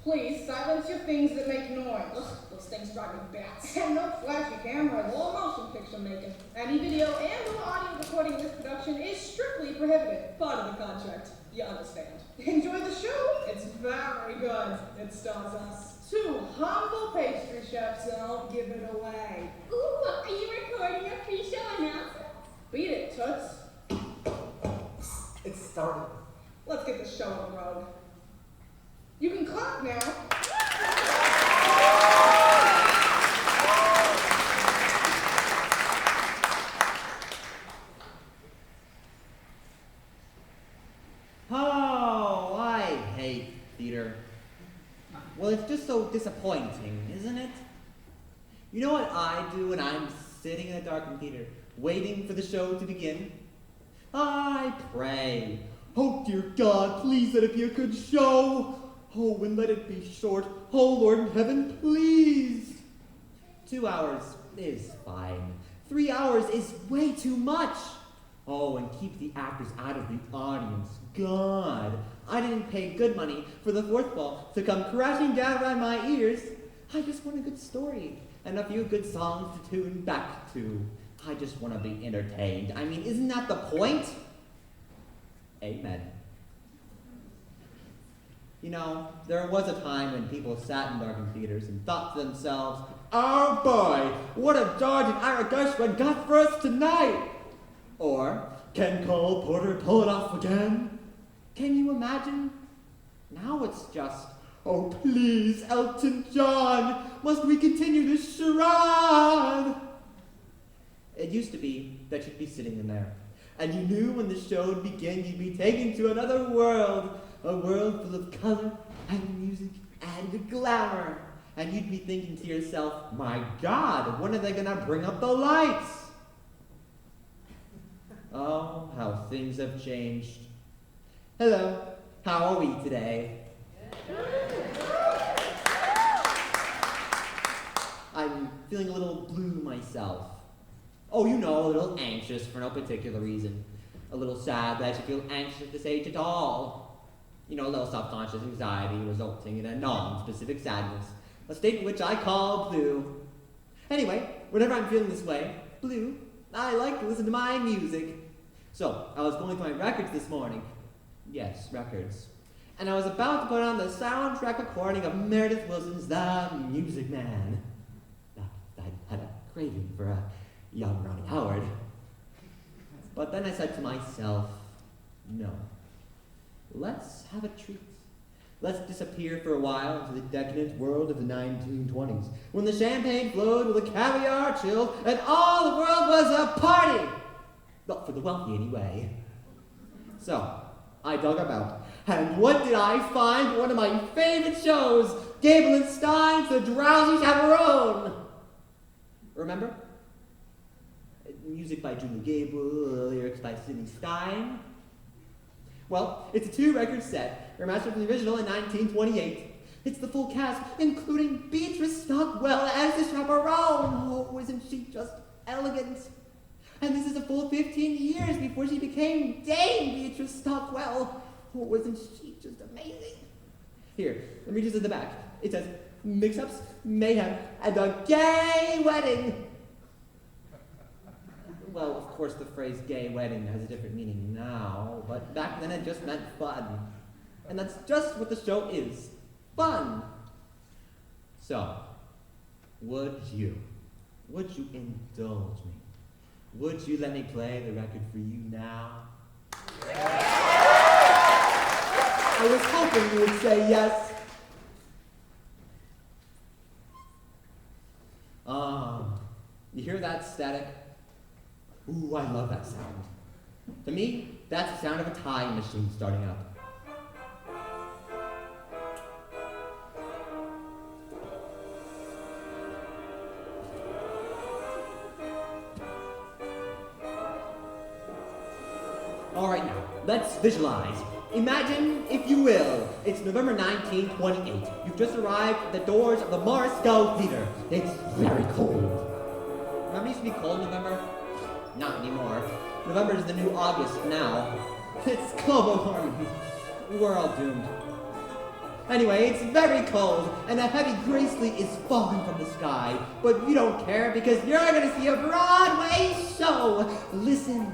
Please silence your things that make noise. Ugh, those things drive me bats. And no flashy cameras. Or motion picture making. Any video and or audio recording of this production is strictly prohibited. Part of the contract. You understand. Enjoy the show. It's very good. It stars us. Two humble pastry chefs. Don't give it away. Ooh, are you recording a pre-show announcement? Beat it, Toots. It's started. Let's get the show on the road. You can clap now. Oh, I hate theater. Well, it's just so disappointing, isn't it? You know what I do when I'm sitting in a darkened theater, waiting for the show to begin? I pray. Oh, dear God, please let it be a good show. Oh, and let it be short. Oh, Lord in heaven, please. 2 hours is fine. 3 hours is way too much. Oh, and keep the actors out of the audience. God, I didn't pay good money for the fourth ball to come crashing down around my ears. I just want a good story and a few good songs to tune back to. I just want to be entertained. I mean, isn't that the point? Amen. You know, there was a time when people sat in darkened theaters and thought to themselves, oh boy, what a George and Ira Gershwin got for us tonight! Or, can Cole Porter pull it off again? Can you imagine? Now it's just, oh please, Elton John, must we continue this charade? It used to be that you'd be sitting in there, and you knew when the show would begin you'd be taken to another world, a world full of color and music and glamour. And you'd be thinking to yourself, my God, when are they gonna bring up the lights? Oh, how things have changed. Hello, how are we today? I'm feeling a little blue myself. Oh, you know, a little anxious for no particular reason. A little sad that I should feel anxious at this age at all. You know, a little self-conscious anxiety resulting in a non-specific sadness. A state in which I call blue. Anyway, whenever I'm feeling this way, blue, I like to listen to my music. So, I was going through my records this morning. Yes, records. And I was about to put on the soundtrack recording of Meredith Willson's The Music Man. I had a craving for a young Ronnie Howard. But then I said to myself, no. Let's have a treat. Let's disappear for a while into the decadent world of the 1920s, when the champagne flowed with the caviar chilled, and all the world was a party! Not for the wealthy, anyway. So, I dug about, and what did I find? One of my favorite shows, Gable and Stein's The Drowsy Chaperone. Remember? Music by Julie Gable, lyrics by Sidney Stein. Well, it's a 2-record set, remastered from the original in 1928. It's the full cast, including Beatrice Stockwell as the chaperone. Oh, isn't she just elegant? And this is a full 15 years before she became Dame Beatrice Stockwell. Oh, isn't she just amazing? Here, let me just at the back. It says, mix-ups, mayhem, and a gay wedding. Well, of course, the phrase gay wedding has a different meaning now, but back then it just meant fun. And that's just what the show is. Fun. So, would you indulge me? Would you let me play the record for you now? I was hoping you would say yes. You hear that static? Ooh, I love that sound. To me, that's the sound of a time machine starting up. All right, now, let's visualize. Imagine, if you will, it's November 1928. You've just arrived at the doors of the Morrisco Theater. It's very cold. Remember it used to be cold in November? Not anymore. November is the new August now. It's global warming. We're all doomed. Anyway, it's very cold, and a heavy gray sleet is falling from the sky. But you don't care because you're gonna see a Broadway show. Listen.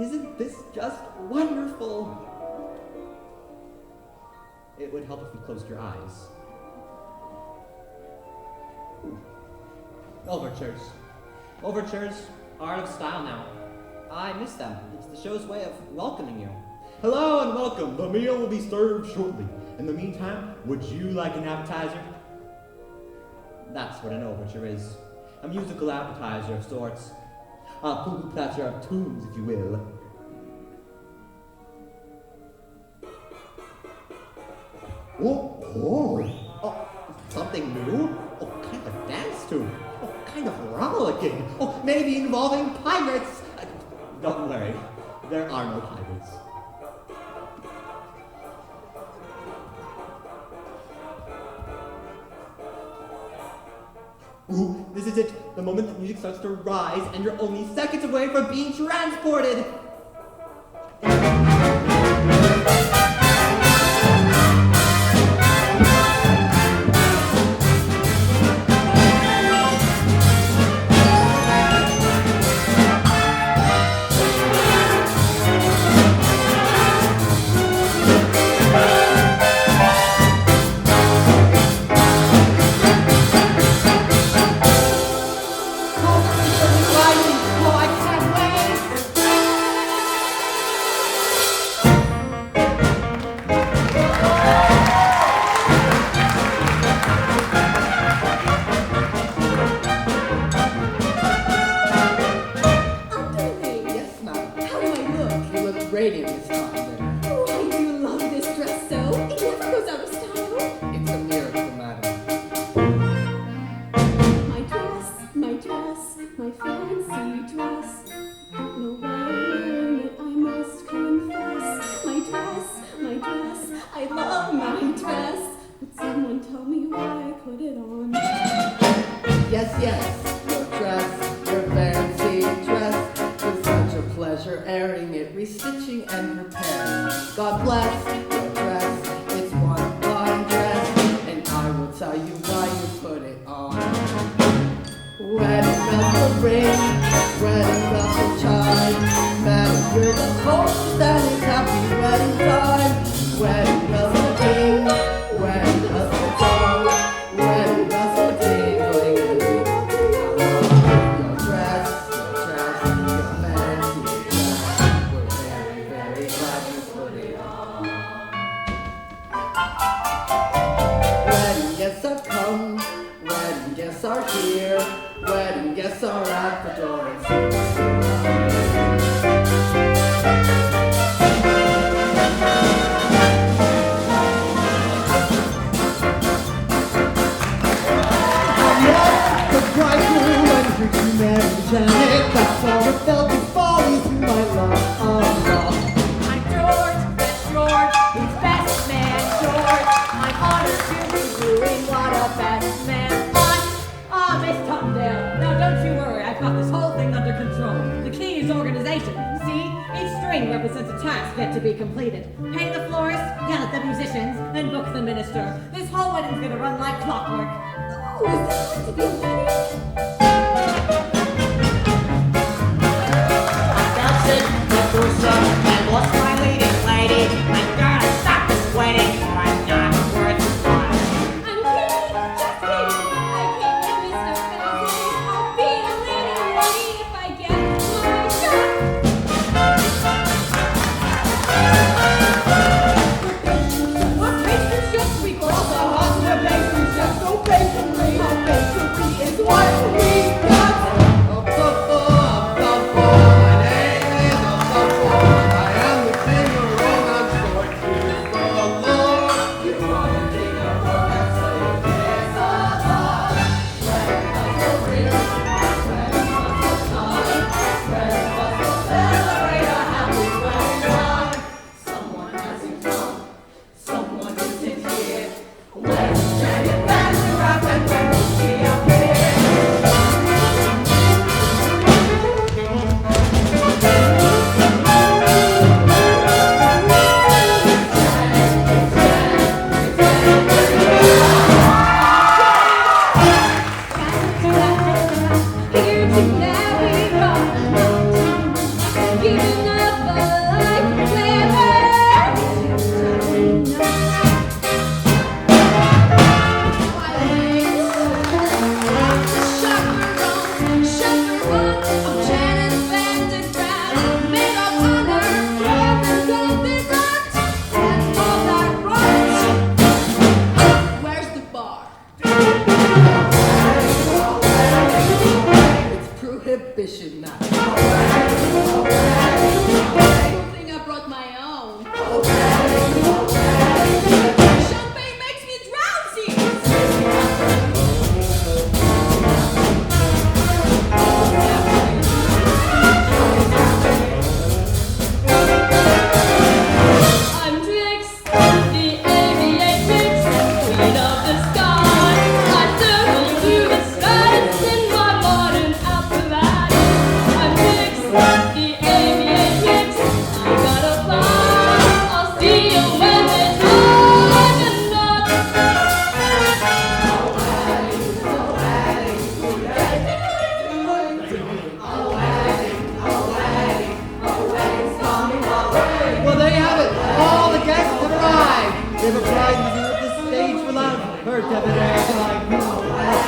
Isn't this just wonderful? It would help if you closed your eyes. Overtures. Overtures are out of style now. I miss them. It's the show's way of welcoming you. Hello and welcome. The meal will be served shortly. In the meantime, would you like an appetizer? That's what an overture is. A musical appetizer of sorts. A poo-poo platter of tunes, if you will. Oh, something new? Oh, kind of dance tune. Oh, kind of rollicking. Oh, maybe involving pirates. Don't worry, there are no pirates. Ooh, this is it. The moment the music starts to rise, and you're only seconds away from being transported. stage for love. Her debonair like me, a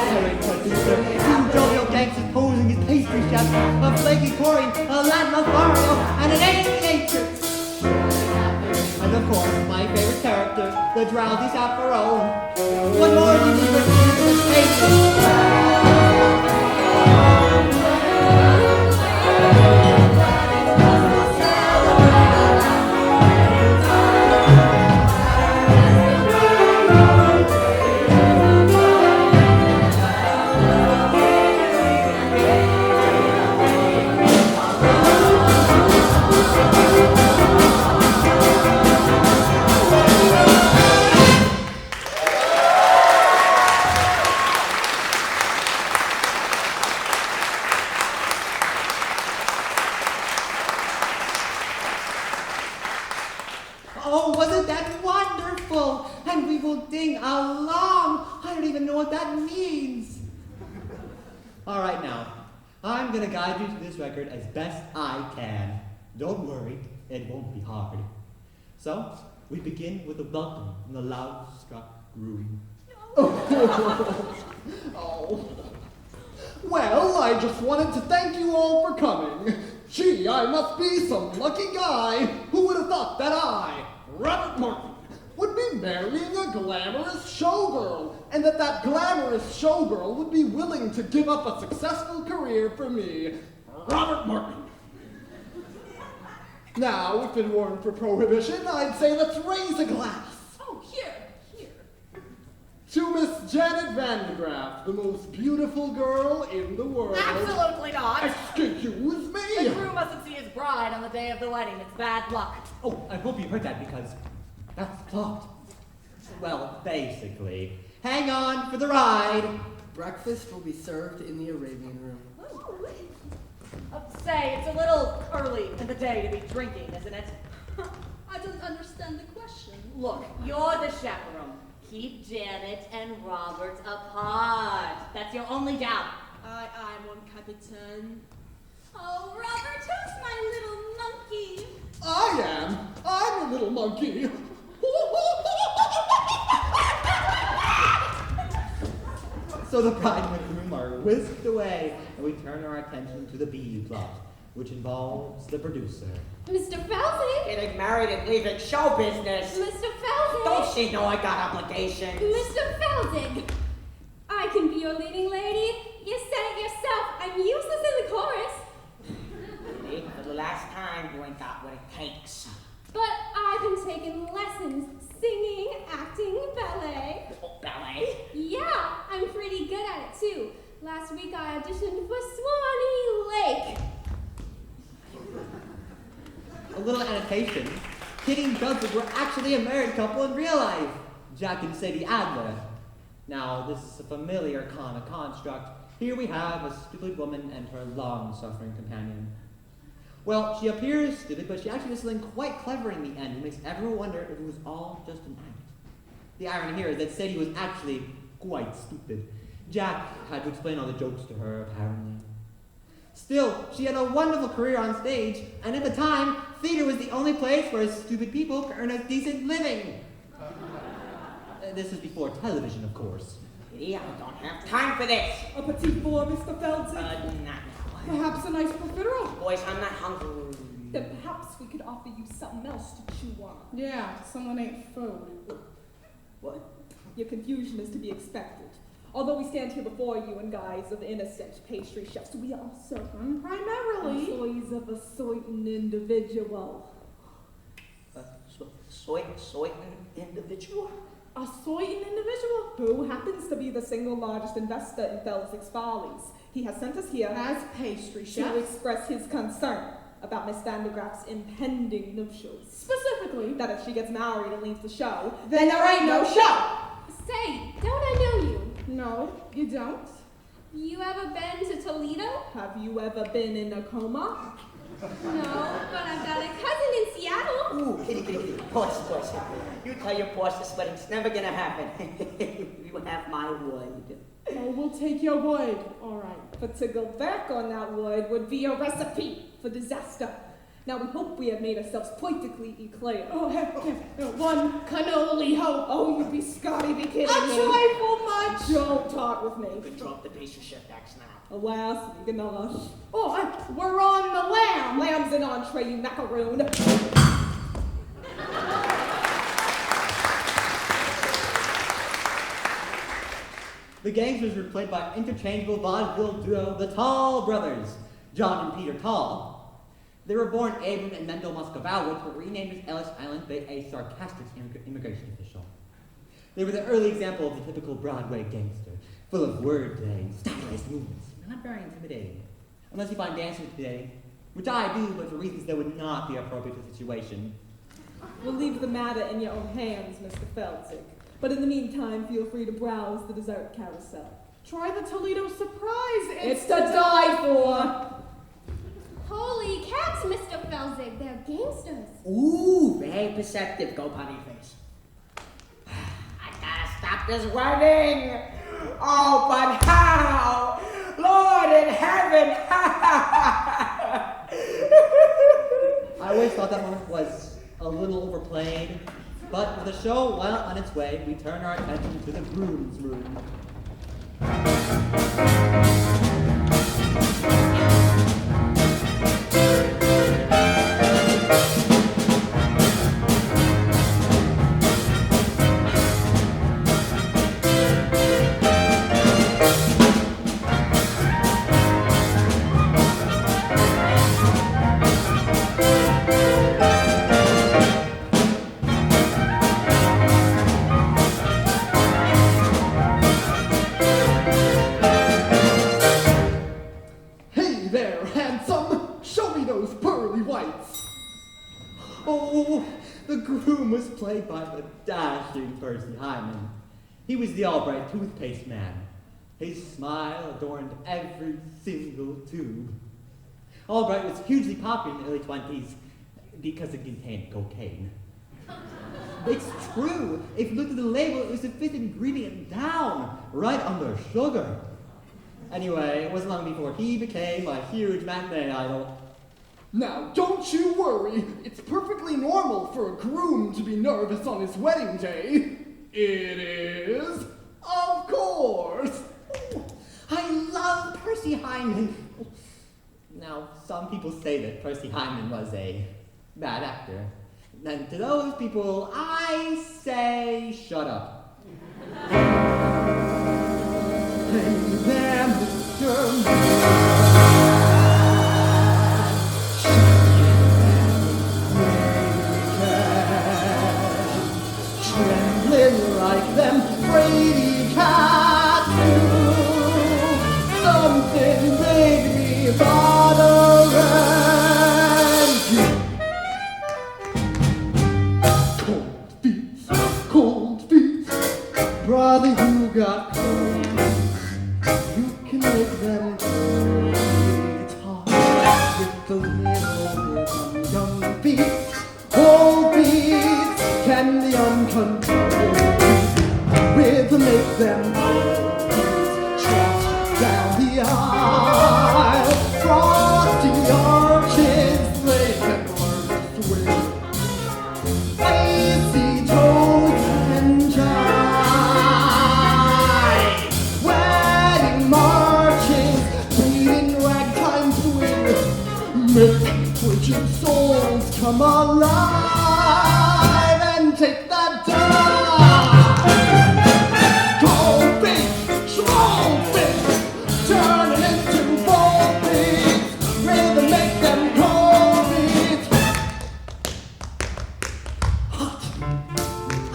staring producer. Two jovial gangsters posing as pastry chefs. A flaky Tory, a landmark Mario, and an ancient. And of course, my favorite character, the Drowsy Chaperone. What more do you need for this Oh, wasn't that wonderful? And we will ding along. I don't even know what that means. All right, now, I'm going to guide you to this record as best I can. Don't worry, it won't be hard. So, we begin with a welcome in the loud-struck room. Oh. Well, I just wanted to thank you all for coming. Gee, I must be some lucky guy. Who would have thought that I, Robert Martin, would be marrying a glamorous showgirl, and that glamorous showgirl would be willing to give up a successful career for me, Robert Martin. Now, if it weren't for prohibition, I'd say let's raise a glass. Oh, here. To Miss Janet Van de Graaff, the most beautiful girl in the world. Absolutely not. Excuse me. The groom mustn't see his bride on the day of the wedding. It's bad luck. Oh, I hope you heard that because that's the plot. Well, basically. Hang on for the ride. Breakfast will be served in the Arabian room. Say, it's a little early in the day to be drinking, isn't it? I don't understand the question. Look, you're the chaperone. Keep Janet and Robert apart. That's your only job. I'm on Capitan. Oh, Robert, who's my little monkey? I am. I'm a little monkey. So the bride and groom are whisked away, and we turn our attention to the B plot, which involves the producer. Mr. Felsen? Getting married and leaving show business. Mr. Felsen? Don't she know I got obligations? Mr. Felsen! I can be your leading lady. You said it yourself. I'm useless in the chorus. See, for the last time, you ain't got what it takes. But I've been taking lessons. Singing, acting, ballet. Oh, ballet? Yeah, I'm pretty good at it too. Last week I auditioned for Swanee Lake. A little annotation. Kitty and Gunther were actually a married couple in real life. Jack and Sadie Adler. Now, this is a familiar kind of construct. Here we have a stupid woman and her long-suffering companion. Well, she appears stupid, but she actually does something quite clever in the end. It makes everyone wonder if it was all just an act. The irony here is that Sadie was actually quite stupid. Jack had to explain all the jokes to her, apparently. Still, she had a wonderful career on stage, and at the time, theater was the only place where stupid people could earn a decent living. This was before television, of course. Yeah, I don't have time for this. A petit four, Mr. Felsen? Not now. Perhaps a nice profiterole? Boys, I'm not hungry. Then perhaps we could offer you something else to chew on. Yeah, someone ate food. What? Your confusion is to be expected. Although we stand here before you in guise of innocent pastry chefs, we are also Primarily. employees of a certain individual. Certain individual? A certain individual who happens to be the single largest investor in Felsing's Follies. He has sent us here As pastry to chef. express his concern about Miss Van de Graaff's impending nuptials. Specifically. That if she gets married and leaves the show, Then there ain't no show. Say, don't I know you? No, you don't. You ever been to Toledo? have you ever been in a coma? No, but I've got a cousin in Seattle. Ooh, kitty. Boss. You tell your boss this wedding's never gonna happen. You have my word. Oh, we'll take your word. All right. But to go back on that word would be a recipe for disaster. Now we hope we have made ourselves politically clear. Oh, one can only hope. Oh, you Scotty, be kidding A me. trifle much. Don't talk with You me. can drop the pastry chef axe now. Alas, Ganache. Oh, we're on the lamb. Lamb's an entree, you macaroon. The gangsters were played by interchangeable vaudeville duo, the Tall Brothers, John and Peter Tall. They were born Abram and Mendel Moscovowitz, but renamed as Ellis Island by a sarcastic immigration official. They were the early example of the typical Broadway gangster, full of wordplay, stylized movements, not very intimidating. Unless you find dancers today, which I do, but for reasons that would not be appropriate to the situation. We'll leave the matter in your own hands, Mr. Feldzig. But in the meantime, feel free to browse the dessert carousel. Try the Toledo surprise. It's to die for! Holy cats, Mr. Felzig, they're gangsters. Ooh, very perceptive, go punny face. I gotta stop this wedding. Oh, but how? Lord in heaven! I always thought that moment was a little overplayed, but with the show well on its way, we turn our attention to the groom's room. Hey there, handsome! Show me those pearly whites! Oh, the groom was played by the dashing Percy Hyman. He was the Albright toothpaste man. His smile adorned every single tube. Albright was hugely popular in the early 20s because it contained cocaine. It's true. If you looked at the label, it was the fifth ingredient down, right under sugar. Anyway, it wasn't long before he became a huge matinee idol. Now, don't you worry. It's perfectly normal for a groom to be nervous on his wedding day. It is, of course. I love Percy Hyman. Now, some people say that Percy Hyman was a bad actor. And to those people, I say, shut up. Hey there, Mr. Trembling like them Brady cats do. Something made me bother cold feet, brother, you got cold feet. You can make them cold hot with a little bit of young feet. Cold feet can be uncontrolled with to make them cold feet trot down the aisle. Frosty arches, they can learn to swim. Lazy toes and jive. Wedding marches, beating ragtime swing. Make twitching souls come alive and take that dive. Cold feet, small feet, turning into bold feet. Rhythm make them cold feet.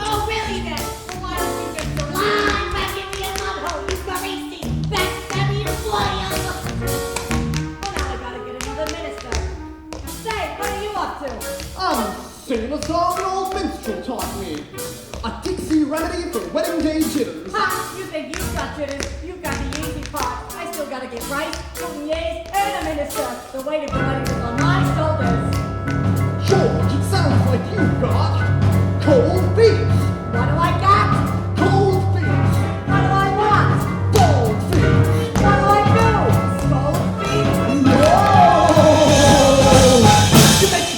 Oh, really then? Well, why don't you just lie back in the mud hole, you greasy, backstabby employee? Well, now I gotta get another minister. Say, what are you up to? I'm singing a song an old minstrel taught me. A Dixie remedy for wedding day jitters. Ha! You think you've got jitters? You've got the easy part. I still gotta get rice, boutonnieres, and a minister. The weight of the wedding is on my shoulders. George, it sounds like you've got cold feet. What do I got? Cold feet. What do I want? Bold feet. What do I do? Scold feet? No! You make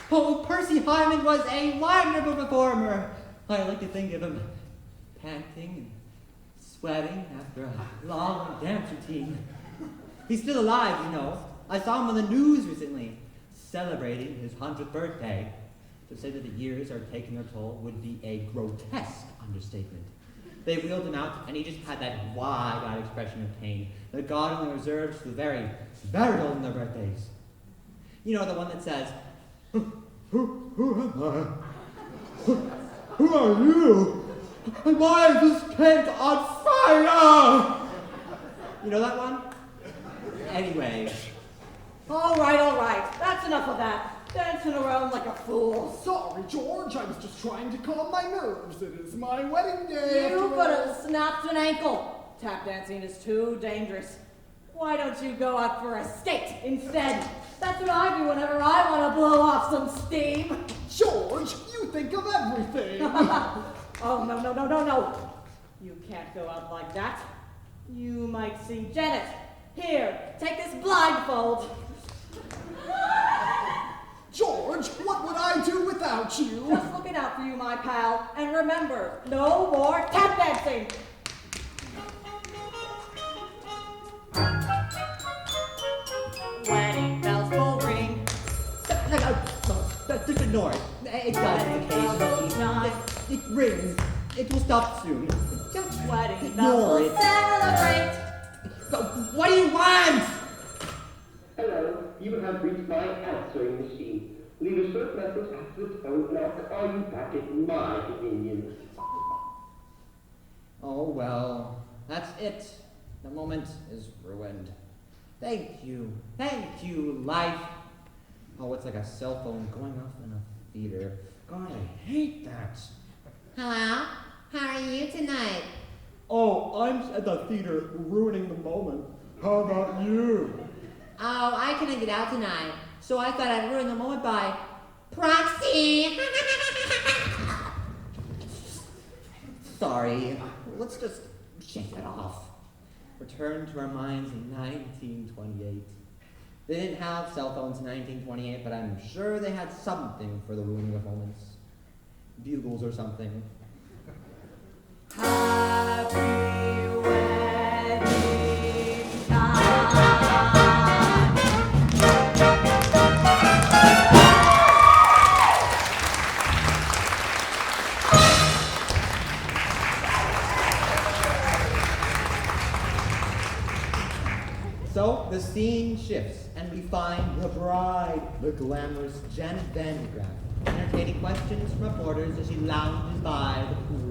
Oh, Percy Hyman was a wonderful performer. I like to think of him panting and sweating after a long dance routine. He's still alive, you know. I saw him on the news recently, celebrating his 100th birthday. To say that the years are taking their toll would be a grotesque understatement. They wheeled him out, and he just had that wide-eyed expression of pain that God only reserves for the very, very old on their birthdays. You know, the one that says, Who am I? Who are you? And why is this paint on fire? You know that one? Anyway. All right. That's enough of that. Dancing around like a fool. Sorry, George. I was just trying to calm my nerves. It is my wedding day. You after could all. have snapped an ankle. Tap dancing is too dangerous. Why don't you go out for a skate instead? That's what I do whenever I want to blow off some steam. George, you think of everything. Oh, no. You can't go out like that. You might see Janet. Here, take this blindfold. George, what would I do without you? Just looking out for you, my pal. And remember, no more tap dancing. Wedding bells will ring. Just ignore it. It does occasionally. It rings. It will stop soon. Just Wedding ignore bells will it. celebrate. What do you want? Hello, you have reached my answering machine. Leave a short message after the tone and I'll call you back at my convenience. Oh, well, that's it. The moment is ruined. Thank you, life. Oh, it's like a cell phone going off in a theater. God, I hate that. Hello? How are you tonight? Oh, I'm at the theater ruining the moment. How about you? Oh, I couldn't get out tonight, so I thought I'd ruin the moment by proxy. Sorry. Let's just shake it off. Return to our minds in 1928. They didn't have cell phones in 1928, but I'm sure they had something for the ruining of moments. Bugles or something. Happy wedding night. So the scene shifts, and we find the bride, the glamorous Janet Van de Graaff, entertaining questions from reporters as she lounges by the pool.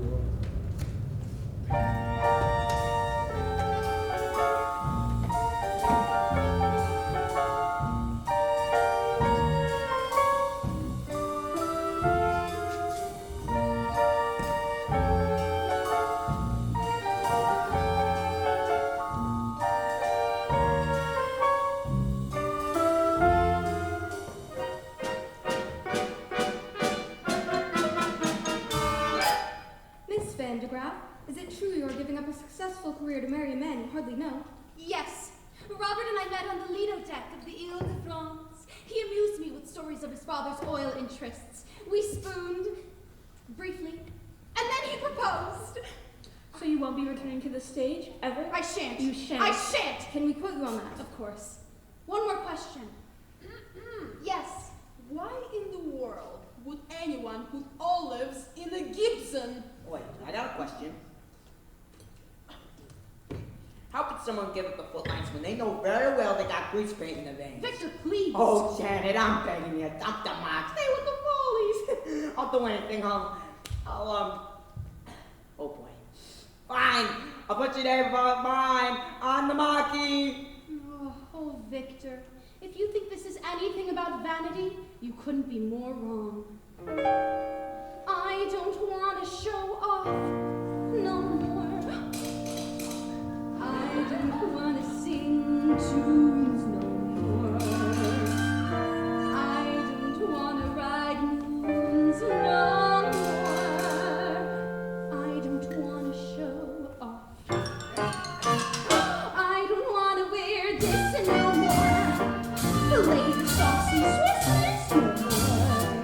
Miss Van de Graaff, is it true you are giving up a successful career to marry a man you hardly know? Yes. Robert and I met on the Lido deck of the Ile de France. He amused me with stories of his father's oil interests. We spooned, briefly, and then he proposed. So you won't be returning to the stage, ever? I shan't. You shan't. I shan't. Can we quote you on that? Of course. One more question. Yes. Why in the world would anyone put olives in a Gibson? Wait, I got a question. How could someone give up the footlights when they know very well they got grease paint in their veins? Victor, please. Oh, Janet, I'm begging you. Dump the mark. Stay with the follies. I'll do anything. Oh boy. Fine. I'll put you there for mine on the marquee. Oh, Victor. If you think this is anything about vanity, you couldn't be more wrong. I don't want to show off no more. I don't want to sing tunes no more. I don't want to ride moons no more. I don't want to show off. I don't want to wear this no more. The lady saucy Swiss no more.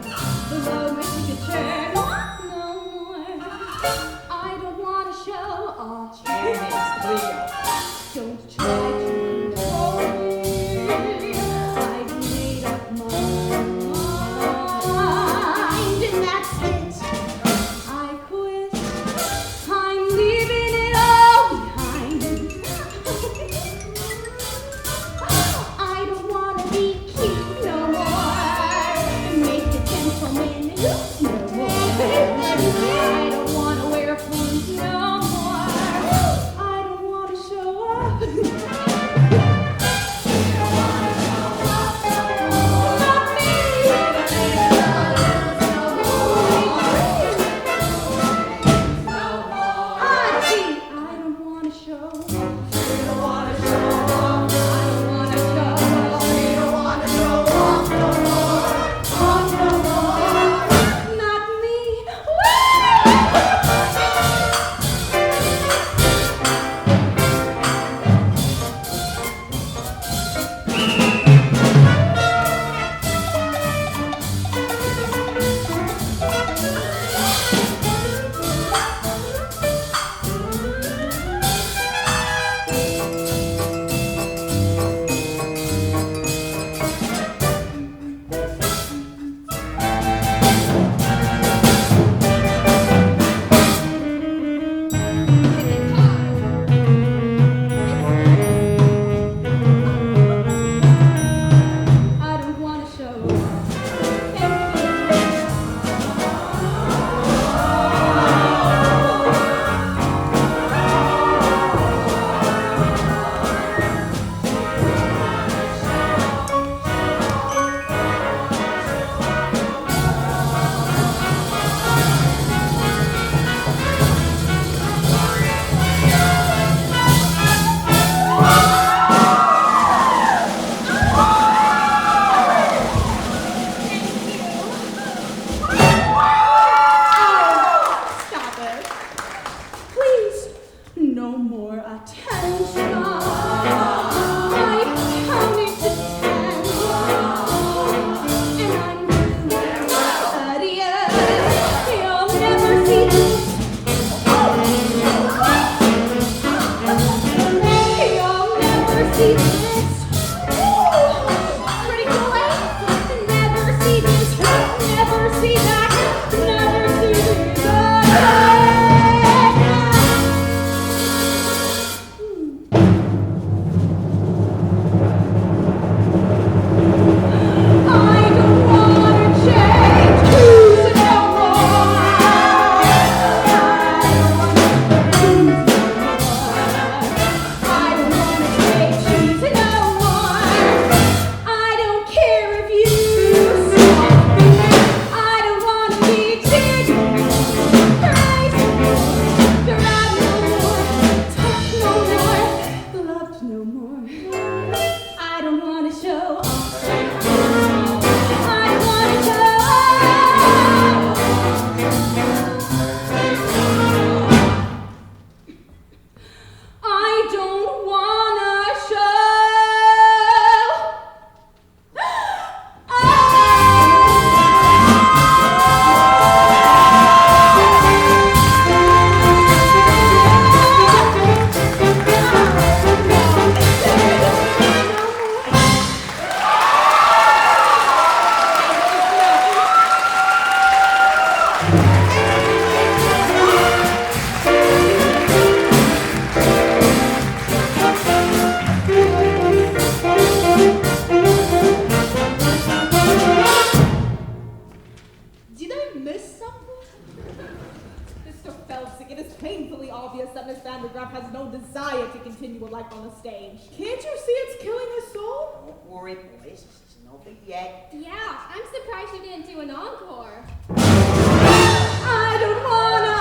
on the stage. Can't you see it's killing his soul? Don't worry, boys. This is no big yet. Yeah, I'm surprised you didn't do an encore. I don't wanna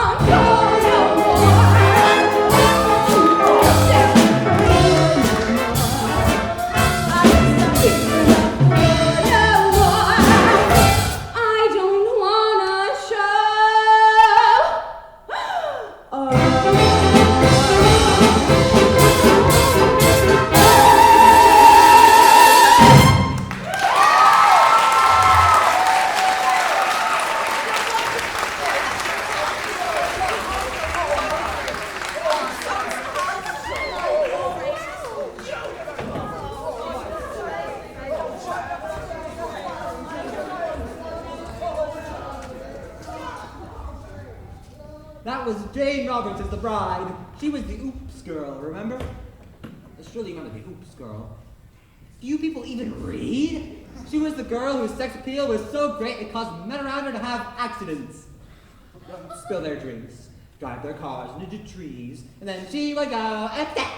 encore no more. I don't wanna That was Jane Roberts as the bride. She was the Oops girl, remember? Surely you're not the Oops girl. Do you people even read? She was the girl whose sex appeal was so great it caused men around her to have accidents. Spill their drinks, drive their cars into trees, and then she would go attack.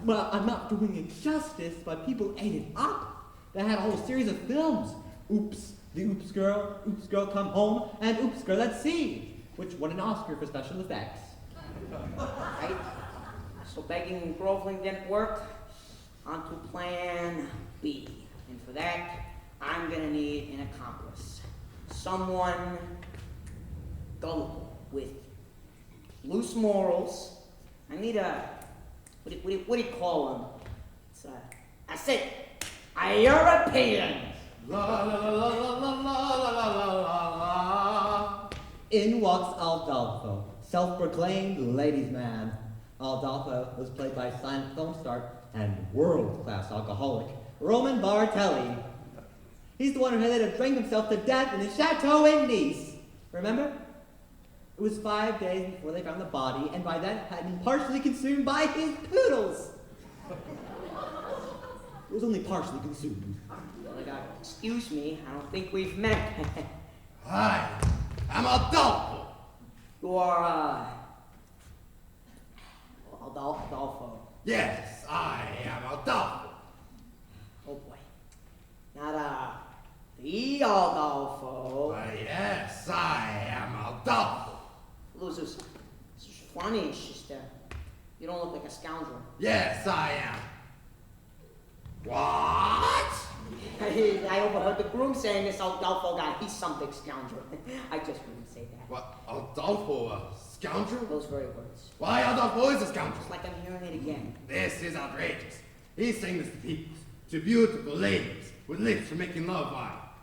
Well, I'm not doing it justice, but people ate it up. They had a whole series of films. Oops, the Oops Girl Come Home, and Oops Girl at Sea, which won an Oscar for special effects. Right? So begging and groveling didn't work. On to plan B. And for that, I'm gonna need an accomplice. Someone gullible with loose morals. I need a, what do you call them? It's that's it, a European. La la la la la la la la la la. In walks Aldolfo, self-proclaimed ladies' man. Aldolfo was played by silent film star and world-class alcoholic Roman Bartelli. He's the one who had to drink himself to death in the chateau in Nice. Remember? It was 5 days before they found the body, and by then had been partially consumed by his poodles. It was only partially consumed. Excuse me, I don't think we've met. Hi, I'm Adolfo. You are, Adolfo. Yes, I am Adolfo. Oh boy. Not, the Adolfo. Yes, I am Adolfo. Losers. It's funny, it's just, you don't look like a scoundrel. Yes, I am. What? I overheard the groom saying this Adolfo guy, he's some big scoundrel. I just wouldn't say that. What, Adolfo, a scoundrel? Those very words. Why, Adolfo is a scoundrel. It's like I'm hearing it again. This is outrageous. He's saying this to people, to beautiful ladies with lips for making love.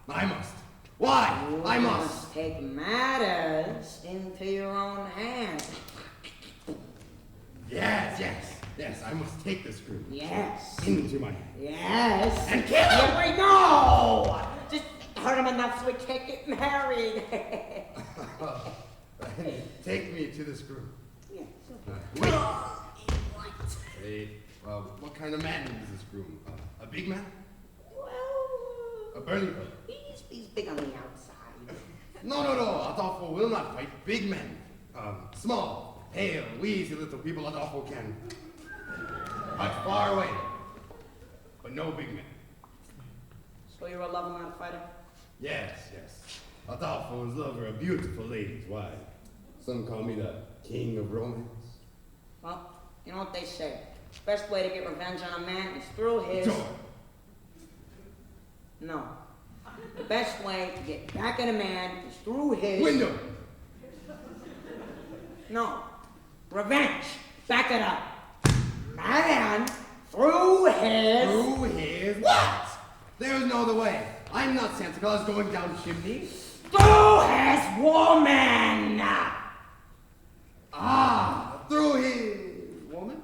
I must. Why? You I must. take matters into your own hands. Yes, I must take this group. Yes. Into my hand. Yes. And kill him! Here we go! Just hurt him enough so we can't get married. Take me to this group. Yeah. Wait. Hey, what kind of man is this groom? A big man? Well, A burly fellow? he's big on the outside. No, Adolfo will not fight big men. Small, pale, wheezy little people Adolfo can fight far away. But no big men. So you're a lover, not a fighter? Yes. Adolfo is lover of beautiful ladies. Why? Some call me the king of romance. Well, you know what they say. Best way to get revenge on a man is through his... Door. No. The best way to get back at a man is through his... Window. No. Revenge. Back it up. Man, through his... Through his what? There's no other way. I'm not Santa Claus going down chimneys. Through his woman! Through his woman?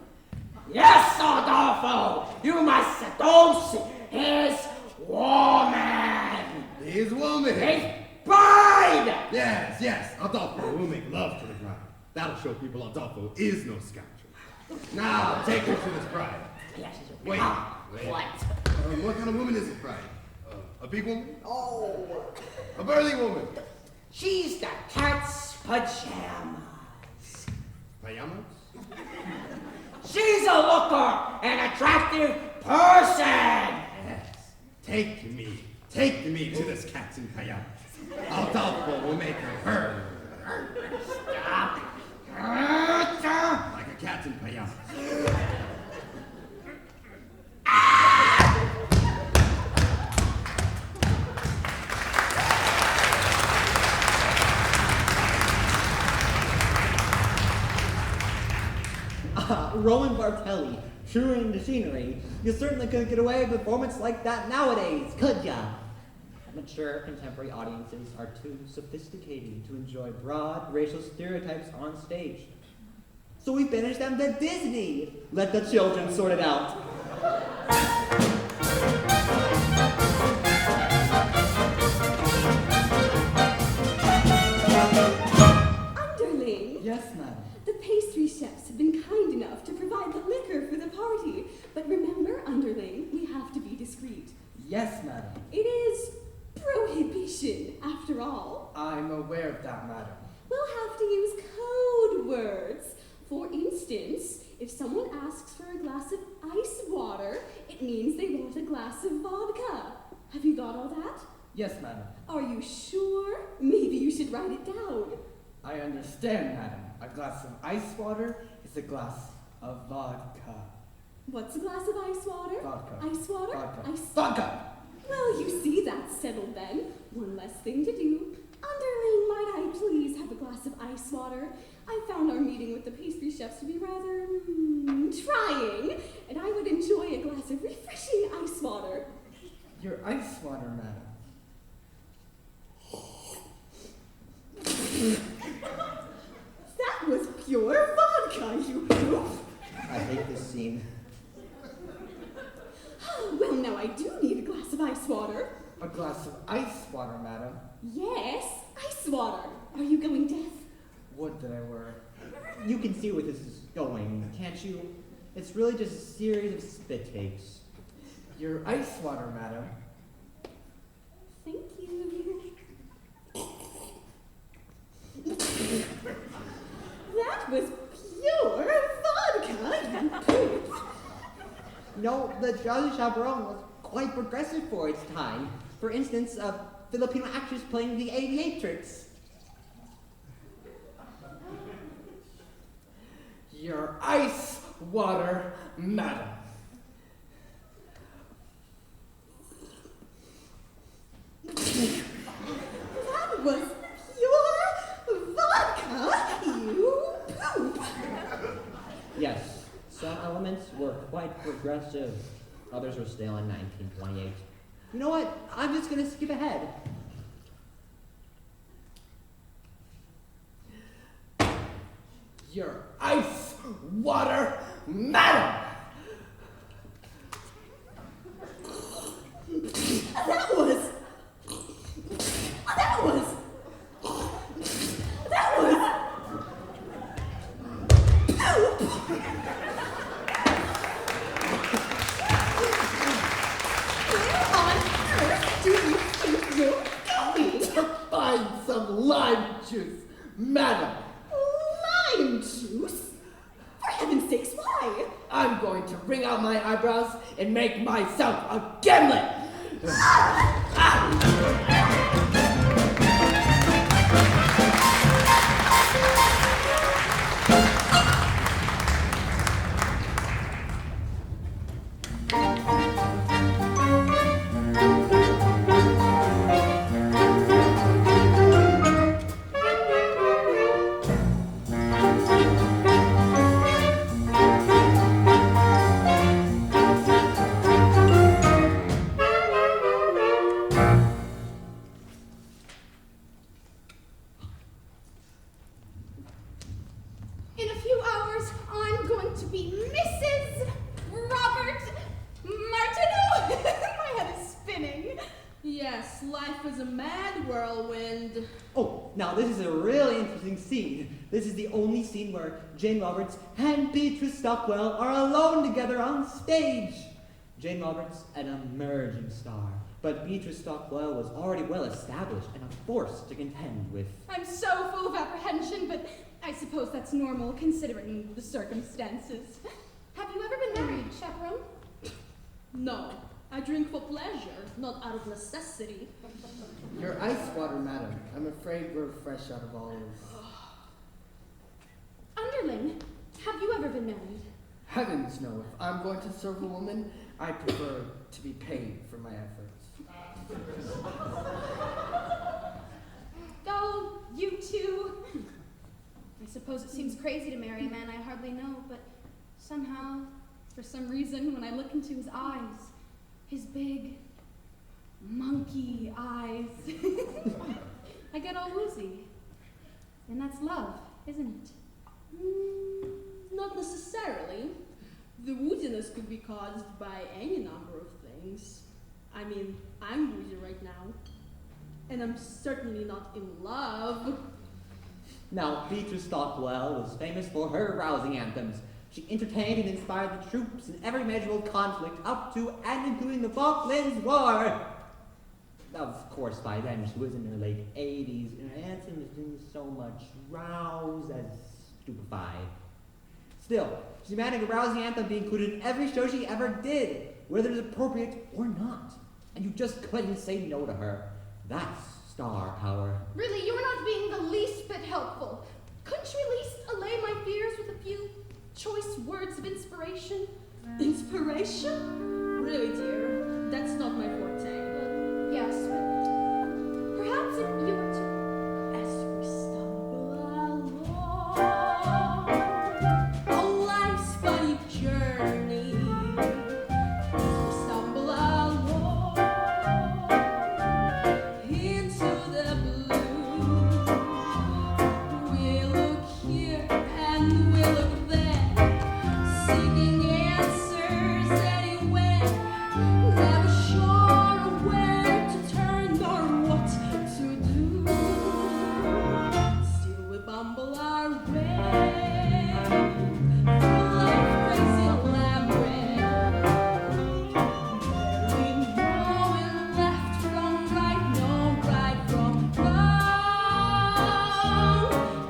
Yes, Adolfo! You must seduce his woman! His woman! His bride! Yes, Adolfo will make love to the bride. That'll show people Adolfo is no scoundrel. Now, take her to this bride. Yes, Wait. What? What kind of woman is this bride? A big woman? Oh, A burly woman? she's the cat's pajamas. Pajamas? She's a looker, an attractive person. Yes. Take me to this cat in pajamas. Adolfo will make her Stop. like a cat in pajamas. Rowan Bartelli, truing the scenery. You certainly couldn't get away with a performance like that nowadays, could ya? Mature contemporary audiences are too sophisticated to enjoy broad racial stereotypes on stage. So we banished them to Disney. Let the children sort it out. Underling. Yes, madam. The pastry chefs have been kind enough to provide the liquor for the party. But remember, Underling, we have to be discreet. Yes, madam. It is prohibition, after all. I'm aware of that, madam. We'll have to use code words. For instance, if someone asks for a glass of ice water, it means they want a glass of vodka. Have you got all that? Yes, madam. Are you sure? Maybe you should write it down. I understand, madam. A glass of ice water is a glass of vodka. What's a glass of ice water? Vodka. Ice water? Vodka. Ice... Vodka! Well, you see, that's settled then. One less thing to do. Underling, might I please have a glass of ice water? I found our meeting with the pastry chefs to be rather trying, and I would enjoy a glass of refreshing ice water. Your ice water, madam. That was pure vodka, you proof. I hate this scene. Well, now I do need a glass of ice water. A glass of ice water, madam. Yes, ice water. Are you going deaf? Would that I were. You can see where this is going, can't you? It's really just a series of spit takes. Your ice water, madam. Thank you. That was pure vodka, you poop. No, the Drowsy Chaperone was quite progressive for its time. For instance, a Filipino actress playing the aviatrix. Your ice water, madam. That was pure vodka, you poop. Yes, some elements were quite progressive. Others were stale in 1928. You know what? I'm just gonna skip ahead. Your ice water, madam. That was Find some lime juice, madam. lime juice? For heaven's sakes, why? I'm going to wring out my eyebrows and make myself a gimlet. In a few hours, I'm going to be Mrs. Robert Martineau. My head is spinning. Yes, life is a mad whirlwind. Oh, now this is a really interesting scene. This is the only scene where Jane Roberts and Beatrice Stockwell are alone together on stage. Jane Roberts, an emerging star, but Beatrice Stockwell was already well established and a force to contend with. I'm so full of apprehension, but I suppose that's normal considering the circumstances. Have you ever been married, Chaperone? No, I drink for pleasure, not out of necessity. Your ice water, madam. I'm afraid we're fresh out of olives. Underling, have you ever been married? Heavens no. If I'm going to serve a woman, I prefer to be paid for my efforts. Oh, you too. I suppose it seems crazy to marry a man I hardly know, but somehow, for some reason, when I look into his eyes, his big, monkey eyes, I get all woozy. And that's love, isn't it? Not necessarily. The woodiness could be caused by any number of things. I mean, I'm woozy right now. And I'm certainly not in love. Now, Beatrice Stockwell was famous for her rousing anthems. She entertained and inspired the troops in every measurable conflict up to and including the Falklands War. Of course, by then she was in her late 80s, and her anthems didn't so much rouse as stupefy. Still, she demanded a rousing anthem be included in every show she ever did, whether it is appropriate or not. And you just couldn't say no to her. That's star power. Really, you're not being the least bit helpful. Couldn't you at least allay my fears with a few choice words of inspiration? Inspiration? Really, dear, that's not my forte. Well, yes, but perhaps if you were to... As we stumble along a life's funny journey, as we stumble along into the blue, we look here and we look there, seeking answers anywhere, never sure of where to turn or what to do. Still we bumble our way through life crazy labyrinth, barely knowing left from right, no right from wrong.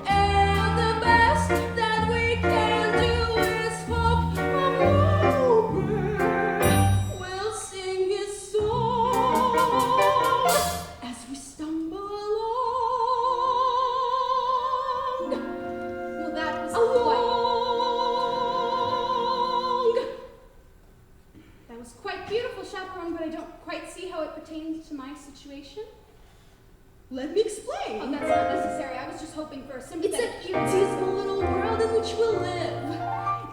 And the best that we can do is hope a we'll sing his song as we stumble along. Well, that was That was quite beautiful, Chaperone, but I don't quite see how it pertains to my situation. Let me explain. Oh, that's not necessary. I was just hoping for a It's sympathetic a dismal little world in which we live.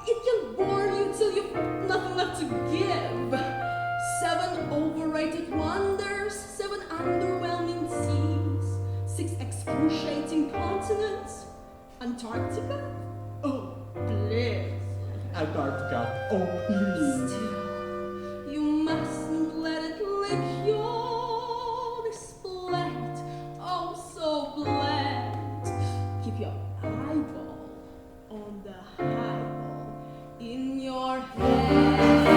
It can bore you till you've nothing left to give. 7 overrated wonders, 7 underwhelming seas, 6 excruciating continents. Antarctica? Oh, bliss. Antarctica, oh please. Still, you mustn't let it lick your splat. Oh, so bland. Keep your eyeball on the highball in your head.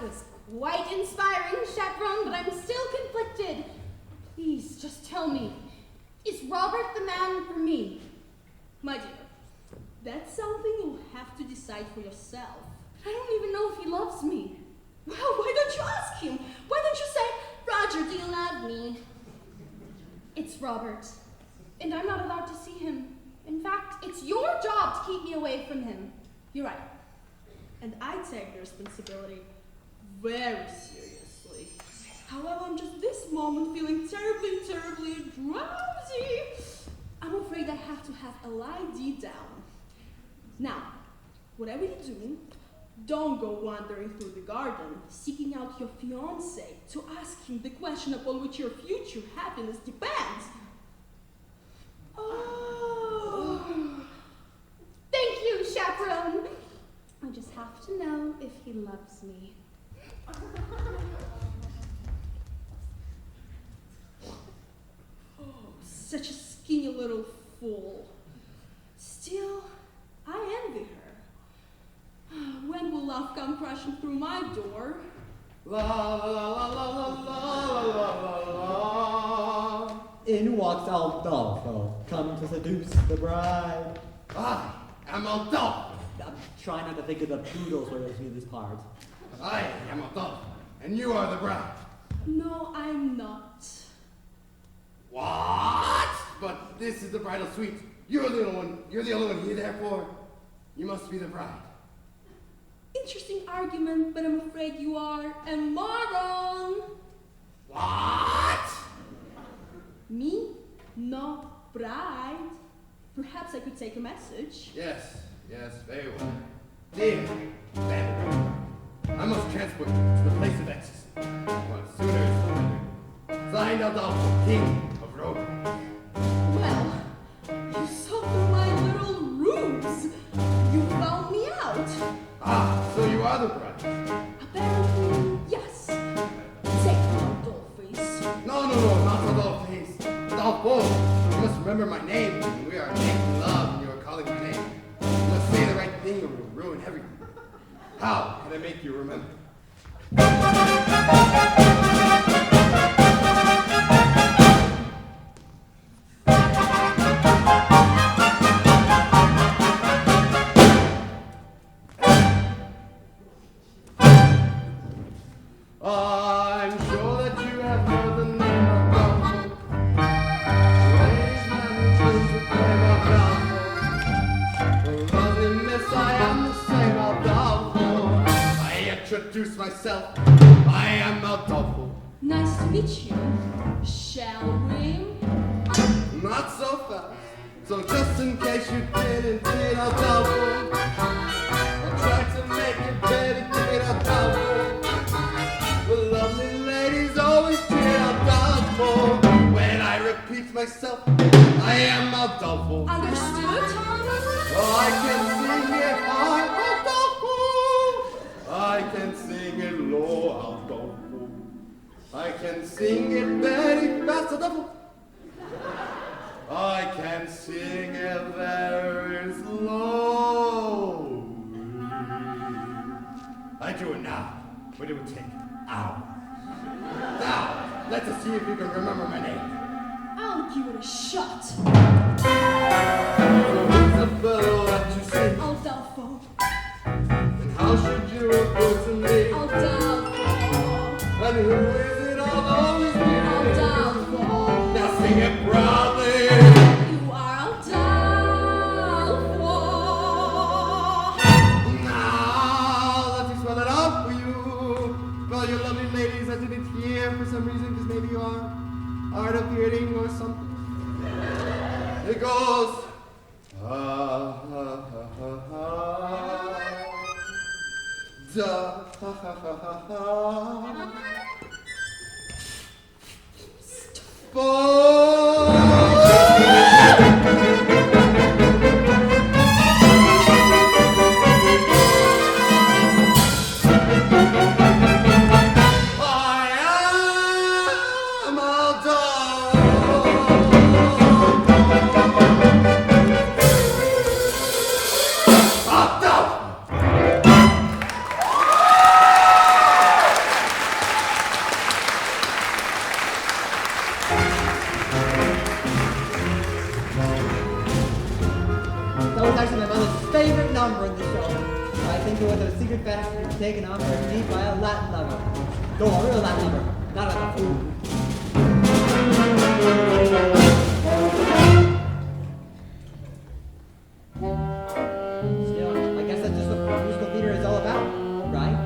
That was quite inspiring, Chaperone, but I'm still conflicted. Please, just tell me, is Robert the man for me? My dear, that's something you'll have to decide for yourself. I don't even know if he loves me. Well, why don't you ask him? Why don't you say, Roger, do you love me? It's Robert, and I'm not allowed to see him. In fact, it's your job to keep me away from him. You're right. And I take the responsibility very seriously. However, I'm just this moment feeling terribly drowsy. I'm afraid I have to have a lie deep down. Now, whatever you do, don't go wandering through the garden, seeking out your fiancé to ask him the question upon which your future happiness depends. Oh. Thank you, Chaperone. I just have to know if he loves me. Oh, such a skinny little fool. Still, I envy her. When will love come crashing through my door? La la la la la la la la la. In walks Aldolfo, come to seduce the bride. I am Adolfo. I'm trying not to think of the poodles where there's this part. I am Adolfo, and you are the bride. No, I'm not. What? But this is the bridal suite. You're the only one here, therefore. You must be the bride. Interesting argument, but I'm afraid you are a moron. What? Me? No bride. Perhaps I could take a message. Yes, very well. Dear Vanderbilt, I must transport you to the place of ecstasy. Well, sooner is better. Signed Adolfo, King of Rome. Well, you saw through my little ruse. You found me out. Ah, so you are the bride. Apparently, yes. Take my doll face. No, not Adolfo. Adolfo, you must remember my name. We are making love and you are calling my name. You must say the right thing or you'll ruin everything. How can I make you remember? I'm sure that you have heard the name of Adolfo. Ladies and the name of Adolfo. Lovely miss, I am the same Adolfo. I introduce myself. I am Adolfo. Nice to meet you. Shall we? Not so fast. So just in case you didn't see Adolfo, I'll try to make it better, Adolfo. The lovely ladies always cheer Adolfo. When I repeat myself, I am Adolfo. Understood? Oh, I can sing it high, Adolfo. I can sing it low, Adolfo. I can sing it very fast, Adolfo. I can sing it very slow. I do it now, but it would take hours. Now, let us see if you can remember my name. I'll give it a shot. So who's the fellow that you see? Adolfo. And how should you approach me? Adolfo. And who is it? I'll always be Adolfo. Now sing it proudly. You are Adolfo. Now, let me spell it out for you. Well, you lovely ladies, I didn't hear for some reason, because maybe you are hard of hearing or something. It goes. Ha ha ha ha ha. Da ha ha ha ha ha. Though a real land lover, not like a fool. Still, I guess that's just what musical theater is all about, right?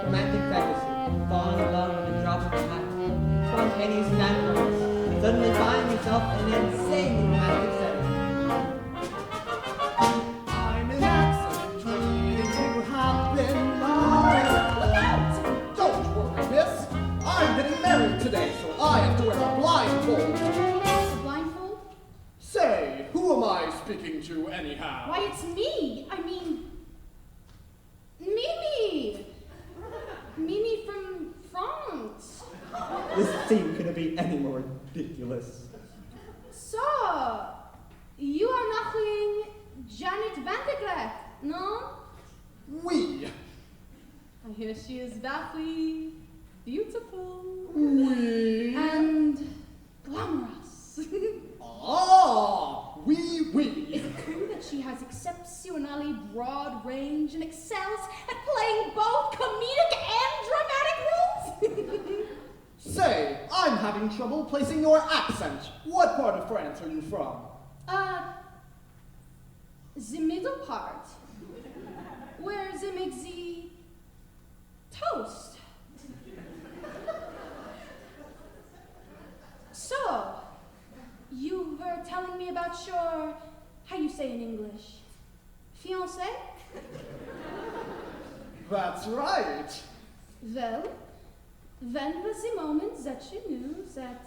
Romantic fantasy, falling in love with a drop of a hat, spontaneous fanfare, suddenly find yourself in an insanely romantic setting. I'm an accident waiting to happen. Don't worry, miss. I'm getting married today, so I have to wear a blindfold. A blindfold? Say, who am I speaking to anyhow? Why, it's me. I mean, Mimi. Mimi from France. This scene couldn't be any more ridiculous. So, you are nothing Janet Van de Graaff, no? We. I hear she is very beautiful. We. And glamorous. Ah, oui. Is it true that she has exceptionally broad range and excels at playing both comedic and dramatic roles? Say, I'm having trouble placing your accent. What part of France are you from? The middle part, where they make the toast. So, you were telling me about your, how you say in English, fiancé? That's right. Well, when was the moment that you knew that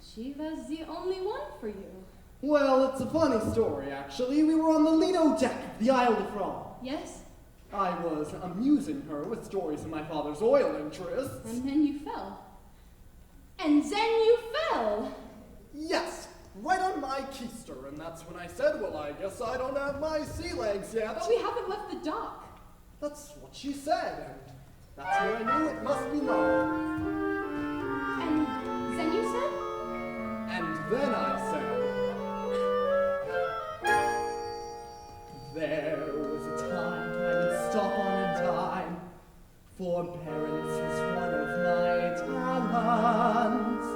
she was the only one for you? Well, it's a funny story, actually. We were on the Lido deck of the Isle de France. Yes? I was amusing her with stories of my father's oil interests. And then you fell. And then you fell! Yes, right on my keister, and that's when I said, well, I guess I don't have my sea legs yet. But we haven't left the dock. That's what she said, and that's when I knew it must be love. And then you said? And then I said, there was a time I would stop on a dime. Forbearance was one of my talents.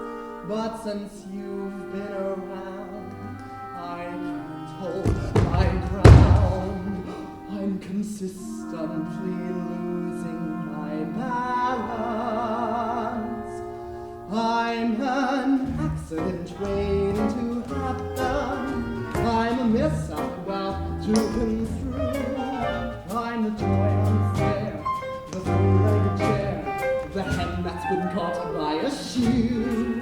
But since you've been around, I can't hold my ground. I'm consistently losing my balance. I'm an accident waiting to happen. I'm a miss I'm about to come through. I'm the toy on the fair, the three-legged chair, the hen that's been caught by a shoe.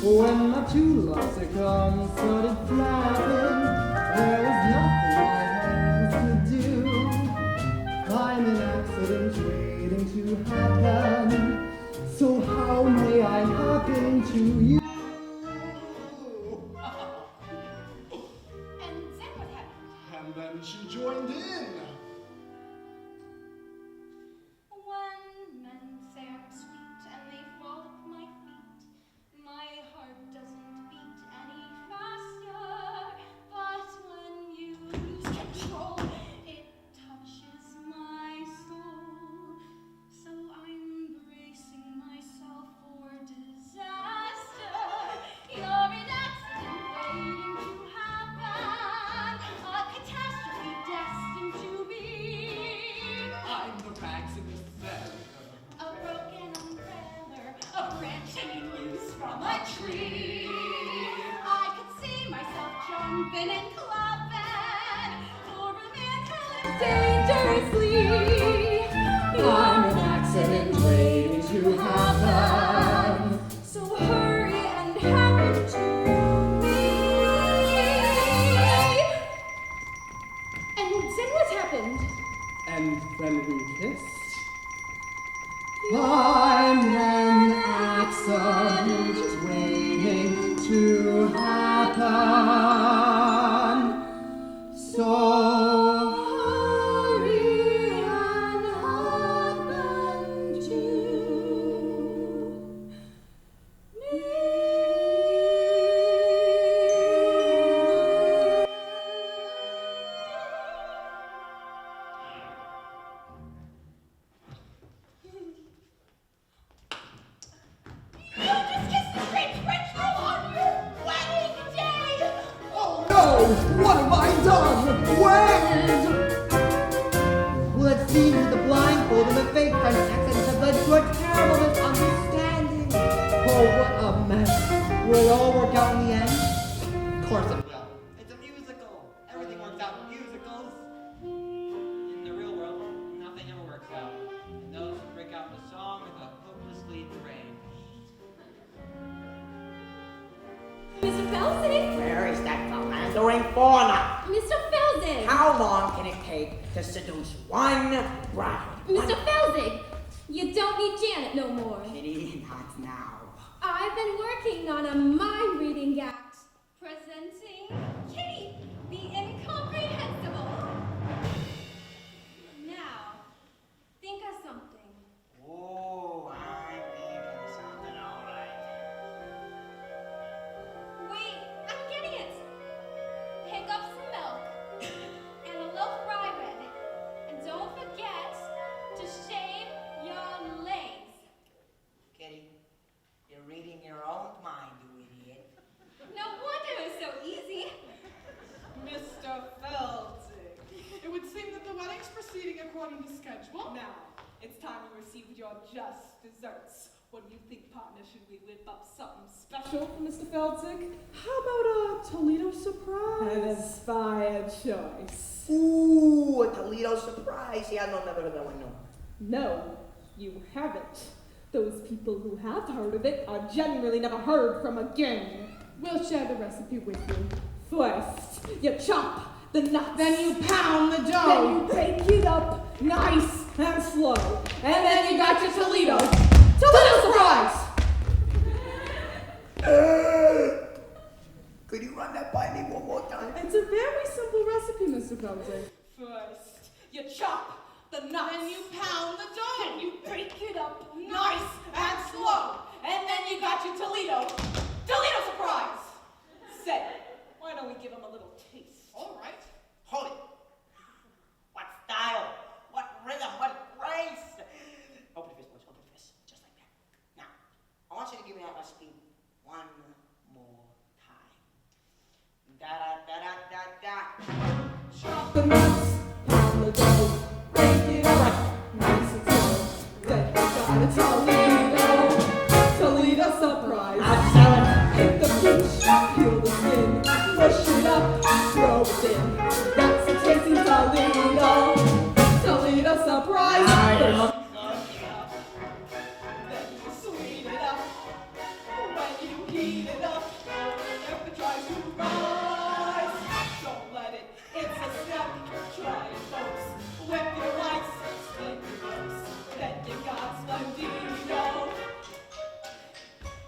When my two lexicons started flapping, there was nothing my hands could do. I'm an accident waiting to happen, so how may I happen to you? And then what happened? And then she joined in. When men say I'm sweet and they frolic my feet, my heart doesn't beat any faster. But when you lose control, it touches my soul. So I'm bracing myself for disaster. You're an accident waiting to happen, a catastrophe destined to be. I'm the rags in the bed. A broken umbrella, a branch hanging loose from a tree. I could see myself jumping and clapping for a man who lives dangerously. I'm an accident waiting to happen. So hurry and happen to me. And then what happened? And then we kissed. I'm an accident waiting to happen. So Hurry and happen to me. What have I done? When? Well, it seems that the blindfold and the fake French accents have led to a terrible misunderstanding. Oh, what a mess. Will it all work out in the end? Of course it will. It's a musical. Everything works out in musicals. In the real world, nothing ever works out. And those who break out into song are the hopelessly deranged. Mr. Felsick! Where is that philandering fauna? Mr. Felsick! How long can it take to seduce one bride? Mr. Felsick! You don't need Janet no more. Kitty, not now. I've been working on a mind-reading act. Presenting Kitty, the incomprehensible. Now, think of something. Oh, I'm thinking something all right. Wait, I'm getting it. Pick up some milk and a loaf of rye bread. And don't forget to shave your legs. Kitty, you're reading your own mind, you idiot. No wonder it was so easy. Mr. Felsick, it would seem that the wedding's proceeding according to schedule. Now, it's time you received your just desserts. What do you think, partner? Should we whip up something special for Mr. Felsick? How about a Toledo surprise? An inspired choice. Ooh, a Toledo surprise. Yeah, no, never heard that one, no. No, you haven't. Those people who have heard of it are generally never heard from again. We'll share the recipe with you. First, you chop the nuts. Then you pound the Then dough. you break it up nice and slow. And then you got your Toledo. Toledo surprise! Could you run that by me one more time? It's a very simple recipe, Mr. Felsick. First, you chop the nuts. Then you pound the dough. Then you break it up nice and slow. And then you got your Toledo. Toledo surprise! Say, why don't we give him a little taste? All right. Hold it. What style? What rhythm? What grace? Open your fist, boys. Open your fist. Just like that. Now, I want you to give me that recipe one more time. Da-da-da-da-da-da. Chop the nuts, pound the dough, break it up nice and slow. Then you got a Toledo. Toledo surprise. I'll sell it. Hit the peach, peel the skin, push it up, throw it in. That's a tasty Toledo. Toledo surprise. Now you Then look you sweet it up. When you heat it up, if it tries to rise, don't let it. It's a step. Try it, folks. Whip your lights, spin your ropes. Then you got Splendido.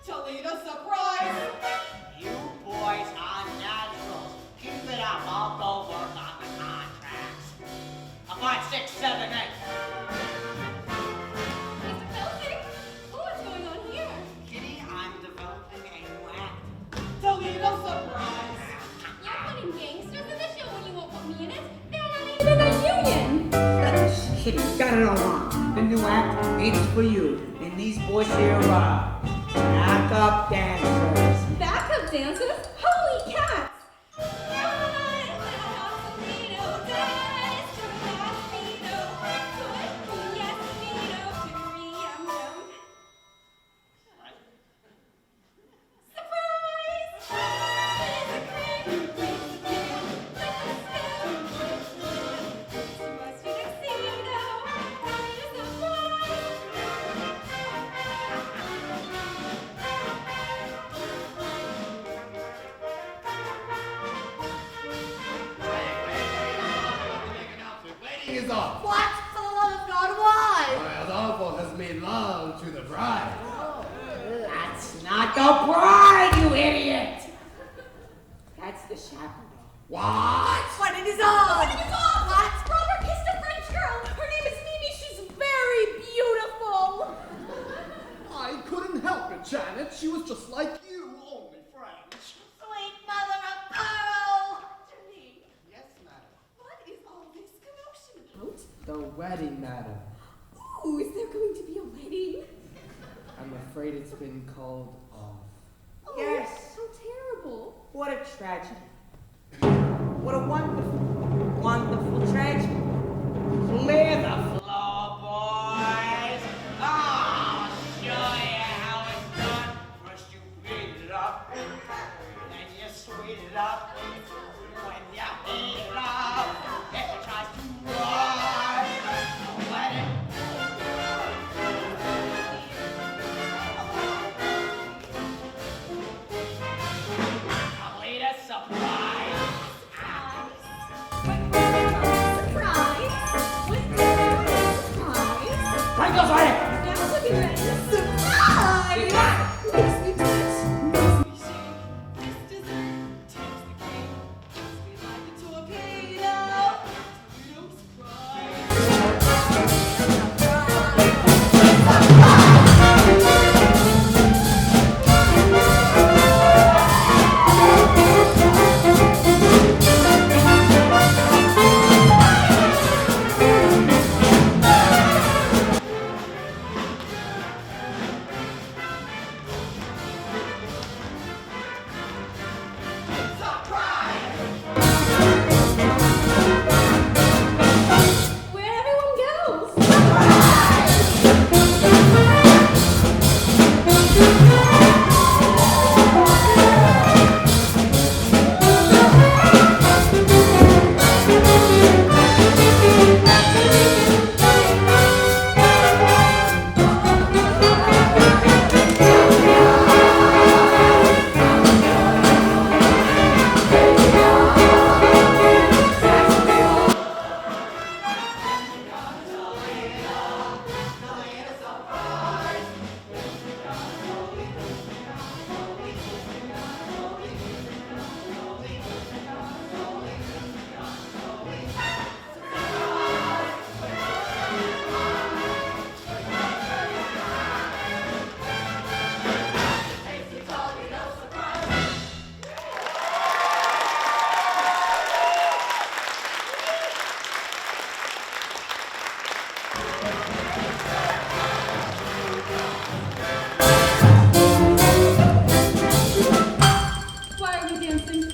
Toledo surprise. You boys are naturals. Keep it up. I'll go work on the contracts. 5, 6, 7, 8. Mr. Felsick, what's going on here? Kitty, I'm developing a new act. Toledo surprise. You're putting gangsters in the show when you won't put me in it. They're not Even even a union! Kitty, you got it all wrong. The new act, it's for you. And these boys here are backup dancers. Backup dancers? Holy cats! Is off. What? For the love of God, why? My Adolfo has made love to the bride. That's not the bride, you idiot! That's the chaperone. What? What it is on? What is on? What? Robert kissed a French girl! Her name is Mimi, she's very beautiful! I couldn't help it, Janet. She was just like you, only French. Sweet mother of pearl! Janine, Yes, madam. what is all this commotion Out the wedding, madam. Ooh, is there going to be a wedding? I'm afraid it's been called off. Oh, Yes. how terrible. What a tragedy. What a wonderful, wonderful tragedy. Clear the floor, boys. I'll show you how it's done. First you beat it up, then you sweet it up. When you heat it up, if it tries to run, don't let it. I'll lead a surprise. Surprise! Wait, surprise! Frank goes right. Now looking ready. Surprise! Makes me touch. We shake this dessert, taste the cake. Sweet like a torpedo. Surprise. Where everyone goes. Why are we dancing?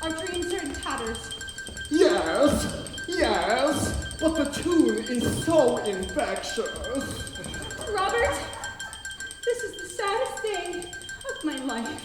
Our dreams are in tatters. Yes, but the tune is so infectious. Robert, this is the saddest day of my life.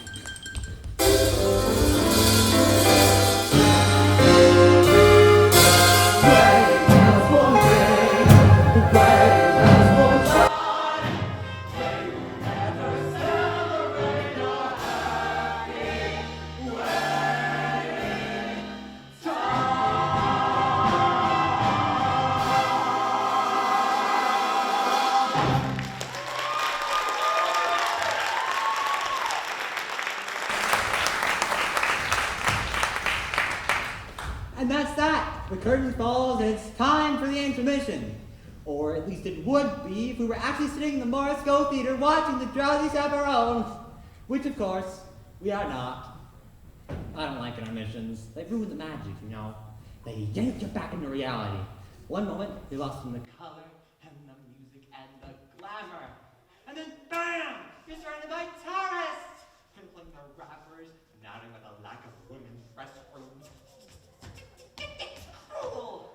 And that's that. The curtain falls and it's time for the intermission. Or at least it would be if we were actually sitting in the Morisco Theater watching the Drowsy Chaperone. Which, of course, we are not. I don't like intermissions. They ruin the magic, you know. They yank you back into reality. One moment, you're lost in the color and the music and the glamour. And then, bam! You're surrounded by tourists! Pimpling their rappers, nodding with a lack of women's restrooms. It's cruel!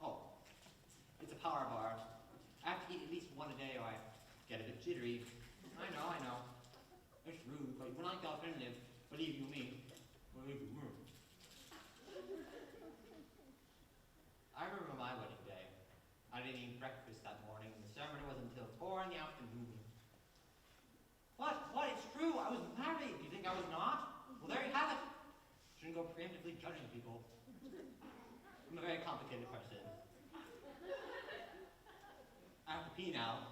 Oh, it's a power bar. I have to eat at least one a day or I get a bit jittery. I know. It's rude, but when I like the alternative, believe you me. I remember my wedding day. I didn't eat breakfast that morning, and the ceremony wasn't until 4 in the afternoon. What? It's true. I was married. Do you think I was not? Well, there you have it. Shouldn't go preemptively judging people. I'm a very complicated person. I have to pee now.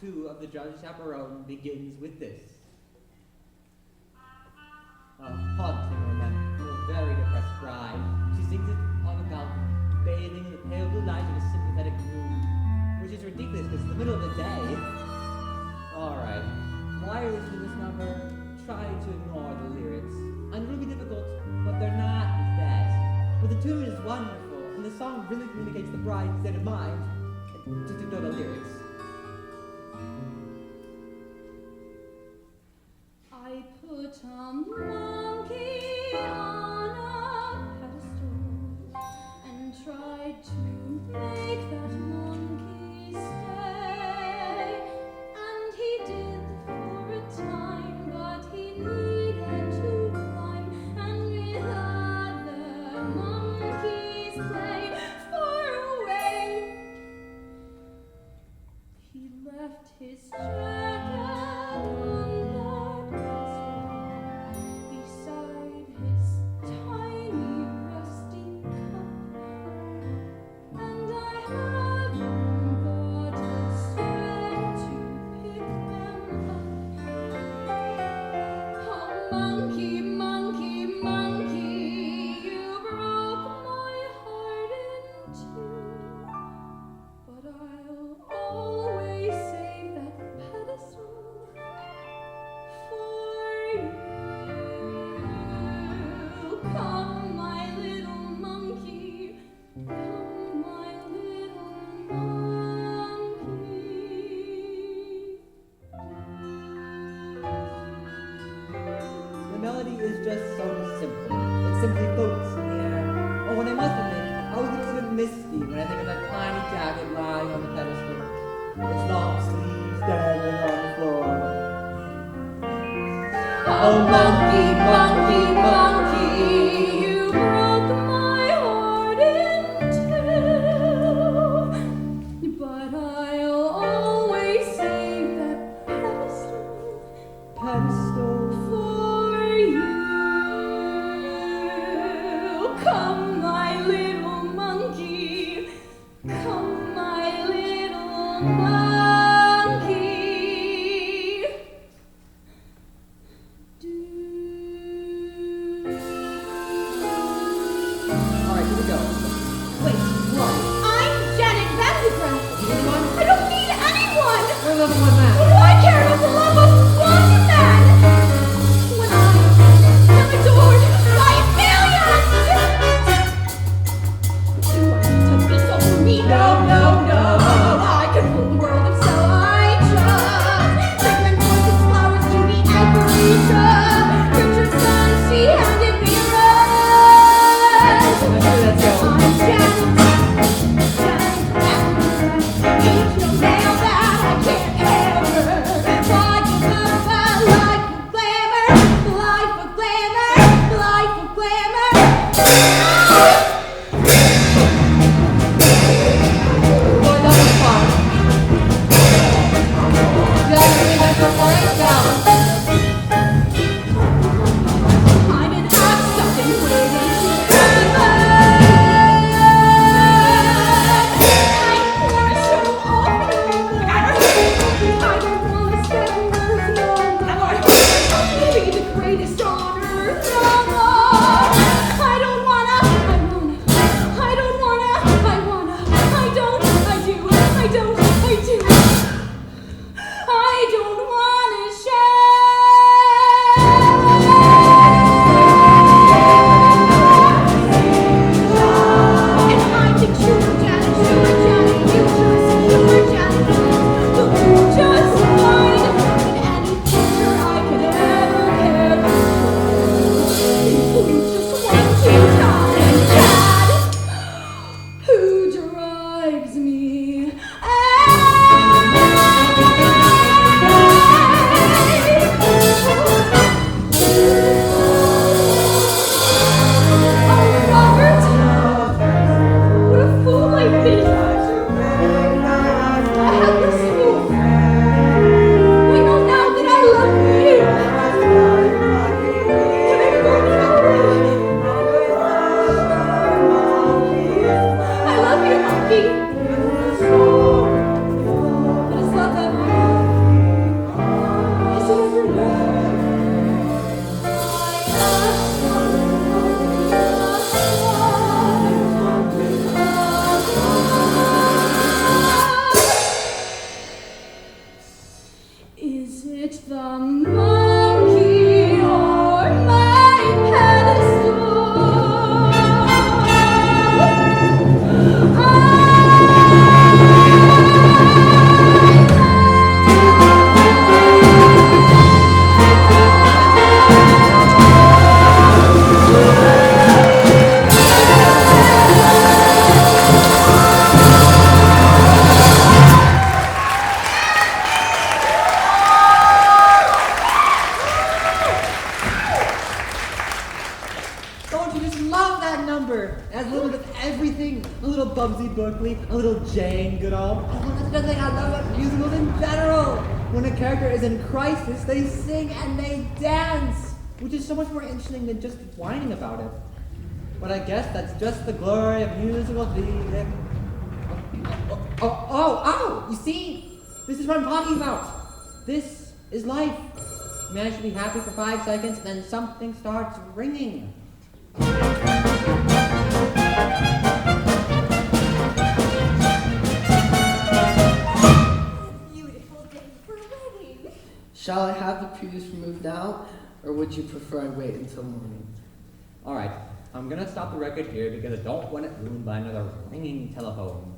2 of the Drowsy Chaperone begins with this. A haunting lament to a very depressed bride. She sings it on the balcony, bathing in the pale blue light of a sympathetic moon, which is ridiculous because it's the middle of the day. Alright, while you're listening to this number, try to ignore the lyrics. And it'll be difficult, but they're not bad. But the tune is wonderful, and the song really communicates the bride's state of mind. Just ignore the lyrics. I put a monkey on a pedestal and tried to make that monkey stay. And he did for a time, but he needed to climb and with other monkeys play far away. He left his jacket on the pedestal beside his tiny rusty cup, and I haven't got a cent to pick them up. Oh, monkey, monkey, monkey, you broke my heart in two, but I'll always save that pedestal for you. Come, my little monkey, come, my little monkey. The melody is just so simple. It simply floats in the air. Oh, and I must admit, I was a little bit misty when I think of that tiny jacket lying on the pedestal, its long sleeves dangling on the floor. Oh, monkey, monkey, monkey, you broke my heart in two, but I'll always save that pedestal for you. Come, my little monkey, come, my little monkey. Alright, here we go. Wait, what? I'm Janet Vandergraff. I don't need anyone. We're another one man. What do I care about the love of one man when I am adored by millions? You want to be so for me? No, no, no. I can rule the world if so I chose. Fragrant poisonous flowers to the every shrub. Richard sun, she handed me a rose. I'm Janet, eat your mail that I can't have her. Life of glamour, life of glamour, life of glamour, life of glamour. Boy, that was fun. Janet, that's a fine down. I'm an accepting waiting to happen. I'm more so over. I don't want to spend earth no more. Be the greatest on earth no more. I don't wanna Is it the monkey or my pedestal? Don't you just love that number? It has a little bit of everything. A little Bubsy Berkeley, a little Jane Goodall. Oh, that's another thing I love about musicals in general. When a character is in crisis, they sing and they dance, which is so much more interesting than just whining about it. But I guess that's just the glory of musical theater. Oh, you see? This is what I'm talking about. This is life. You manage to be happy for 5 seconds, then something starts ringing. Beautiful day for a wedding. Shall I have the pews removed now, or would you prefer I wait until morning? Alright, I'm gonna stop the record here because I don't want it ruined by another ringing telephone.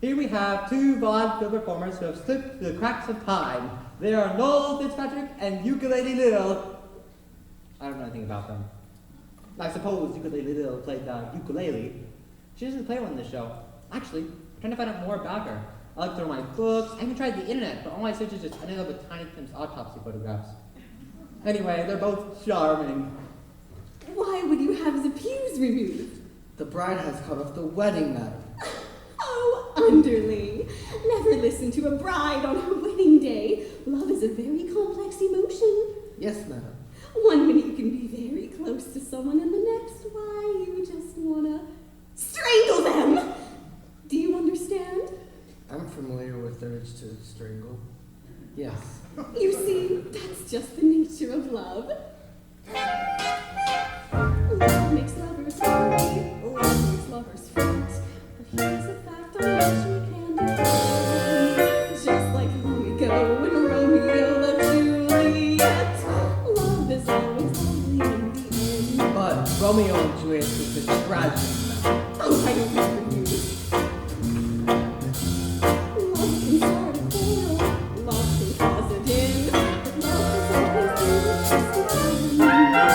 Here we have 2 vaudeville performers who have slipped through the cracks of time. They are Noel Fitzpatrick and Ukulele Lil. I don't know anything about them. I suppose Ukulele Lil played the ukulele. She doesn't play one in the show. Actually, I'm trying to find out more about her. I looked through my books, I even tried the internet, but all my searches just ended up with Tiny Tim's autopsy photographs. Anyway, they're both charming. Why would you have the pews removed? The bride has cut off the wedding night. Oh, underling. Never listen to a bride on her wedding day. Love is a very complex emotion. Yes, madam. One minute you can be very close to someone, and the next, why, you just wanna strangle them. Do you understand? I'm familiar with the urge to strangle. Yes. You see, that's just the nature of love. Love makes lovers happy, love makes lovers fret. But here's a fact on which we can differ. Just like Romeo and Romeo loved Juliet, love is always lovely in the end. But Romeo and Juliet was a tragedy. Oh, I don't remember you. Love can start a quarrel, love can cause a din, but love is always in the end.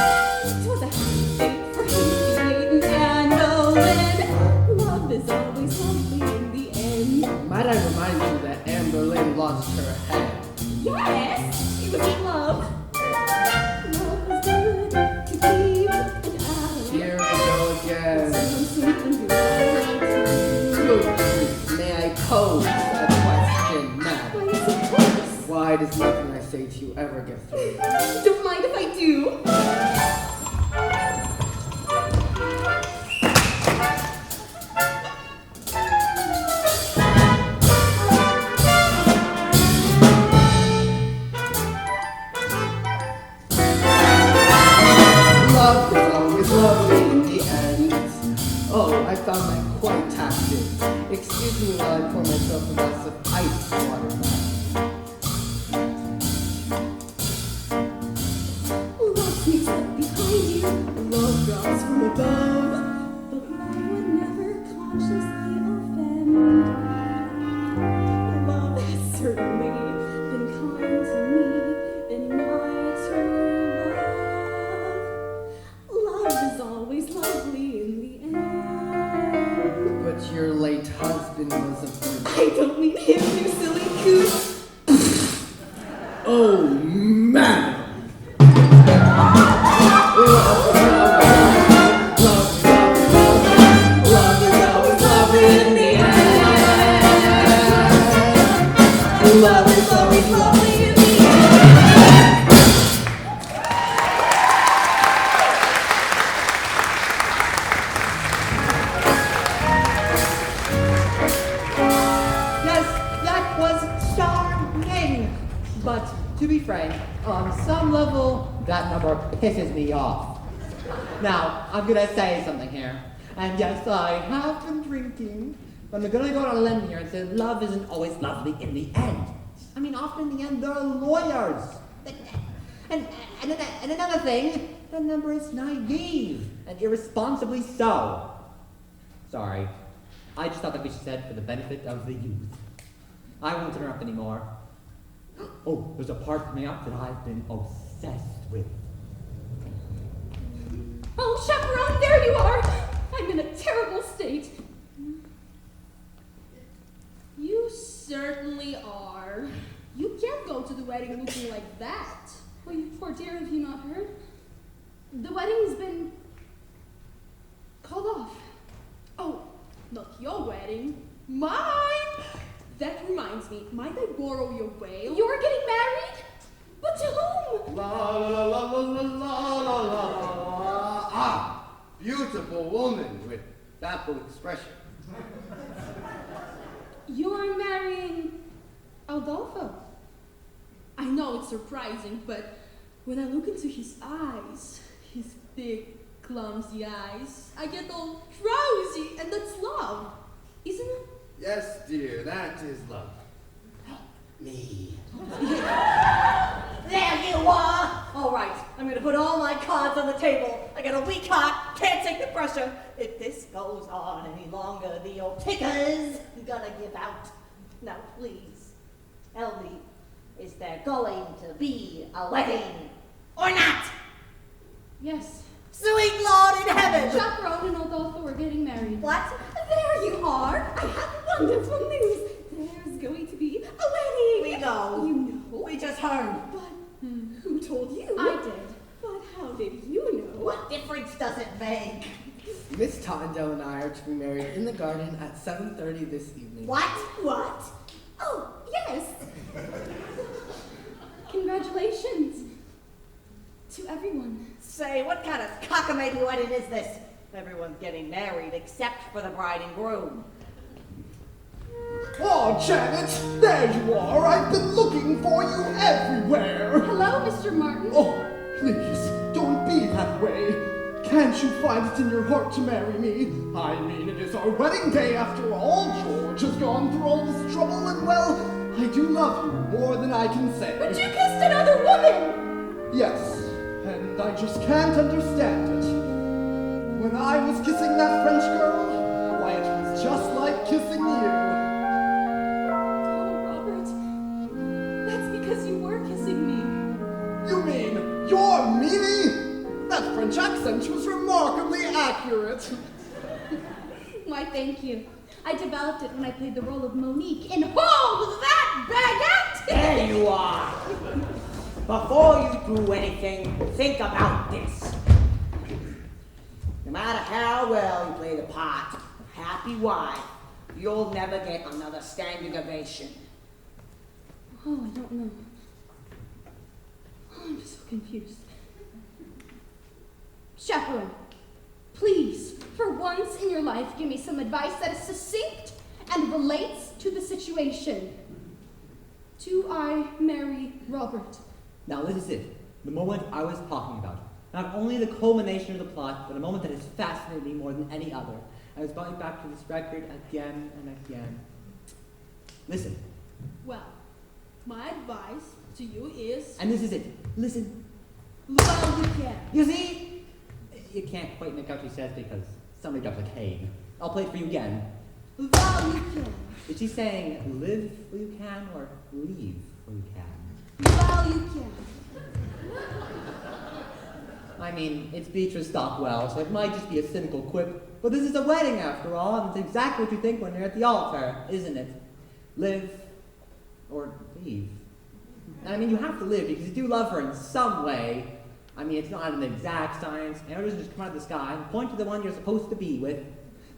'Twas a happy fate for Henry and Nolan. Love is always lovely in the end. Might I remind you that Anne Boleyn lost her head? Yes, she was in love. Love is good to keep and out. Here we go again. Good Good grief, may I pose a question, madam? Why, yes, of course. Why does nothing I say to you ever get through? Don't mind if I do. Love is always lovely in the end. Oh, I found that quite tactic. Excuse me while I pour myself a glass of ice water now. Love sneaks up behind you, love drops from above, but love would never consciously offend. Love has certainly been kind to me in my true love. Love is always lovely in the end. But your late husband was a virgin. I don't mean him, you silly goose. Oh, madam! Love is always lovely in the end. Love is always lovely in the end. Yes, that was charming. But to be frank, on some level, that number pisses me off. Now, I'm gonna say something here. And yes, I have been drinking. But I'm gonna go on a limb here and say love isn't always lovely in the end. I mean, often in the end, they're lawyers. And another thing, the number is naive and irresponsibly so. Sorry. I just thought that we should said for the benefit of the youth. I won't interrupt anymore. Oh, there's a part coming up that I've been obsessed with. Oh, Chaperone, there you are! I'm in a terrible state. You certainly are. You can't go to the wedding looking like that. Oh, you poor dear, have you not heard? The wedding's been called off. Oh, not your wedding. Mine! That reminds me, might I borrow your whale? You're getting married? But to whom? La la la la la la la la la. Ah, beautiful woman with dapple expression. You're marrying Adolfo. I know it's surprising, but when I look into his eyes, his big, clumsy eyes, I get all drowsy, and that's love, isn't it? Yes, dear, that is love. Me. There you are! All right, I'm gonna put all my cards on the table. I got a weak heart, can't take the pressure. If this goes on any longer, the old ticker's gonna give out. Now, please, tell me, is there going to be a wedding or not? Yes. Sweet Lord in heaven! Chaperone and Adolfo are getting married. What? There you are! I have wonderful news! There's going to be a wedding! We know. You know? We just heard. But who told you? I did. But how did you know? What difference does it make? Miss Tondo and I are to be married in the garden at 7:30 this evening. What? What? Oh, yes! Congratulations to everyone. Say, what kind of cockamamie wedding is this? Everyone's getting married except for the bride and groom. Oh, Janet, there you are. I've been looking for you everywhere. Hello, Mr. Martin. Oh, please, don't be that way. Can't you find it in your heart to marry me? I mean, it is our wedding day after all. George has gone through all this trouble, and well, I do love you more than I can say. But you kissed another woman! Yes, and I just can't understand it. When I was kissing that French girl, why, it was just like kissing you. Oh, Robert, that's because you were kissing me. You mean you're Mimi? That French accent was remarkably accurate. Why, thank you. I developed it when I played the role of Monique in Hold That Baguette! There you are. Before you do anything, think about this. No matter how well you play the part of happy wife, you'll never get another standing ovation. Oh, I don't know. Oh, I'm so confused. Chaperone, please, for once in your life, give me some advice that is succinct and relates to the situation. Do I marry Robert? Now this is it, the moment I was talking about. Not only the culmination of the plot, but a moment that has fascinated me more than any other. I was going back to this record again and again. Listen. Well, my advice to you is... And this is it. Listen. Well, you can. You see? You can't quite make out what she says because somebody dropped a cane. I'll play it for you again. Well, you can. Is she saying live where you can or leave where you can? Well, you can. I mean, it's Beatrice Stockwell, so it might just be a cynical quip, but this is a wedding after all, and it's exactly what you think when you're at the altar, isn't it? Live or leave. And I mean, you have to live because you do love her in some way. I mean, it's not an exact science. Arrow doesn't just come out of the sky and point to the one you're supposed to be with.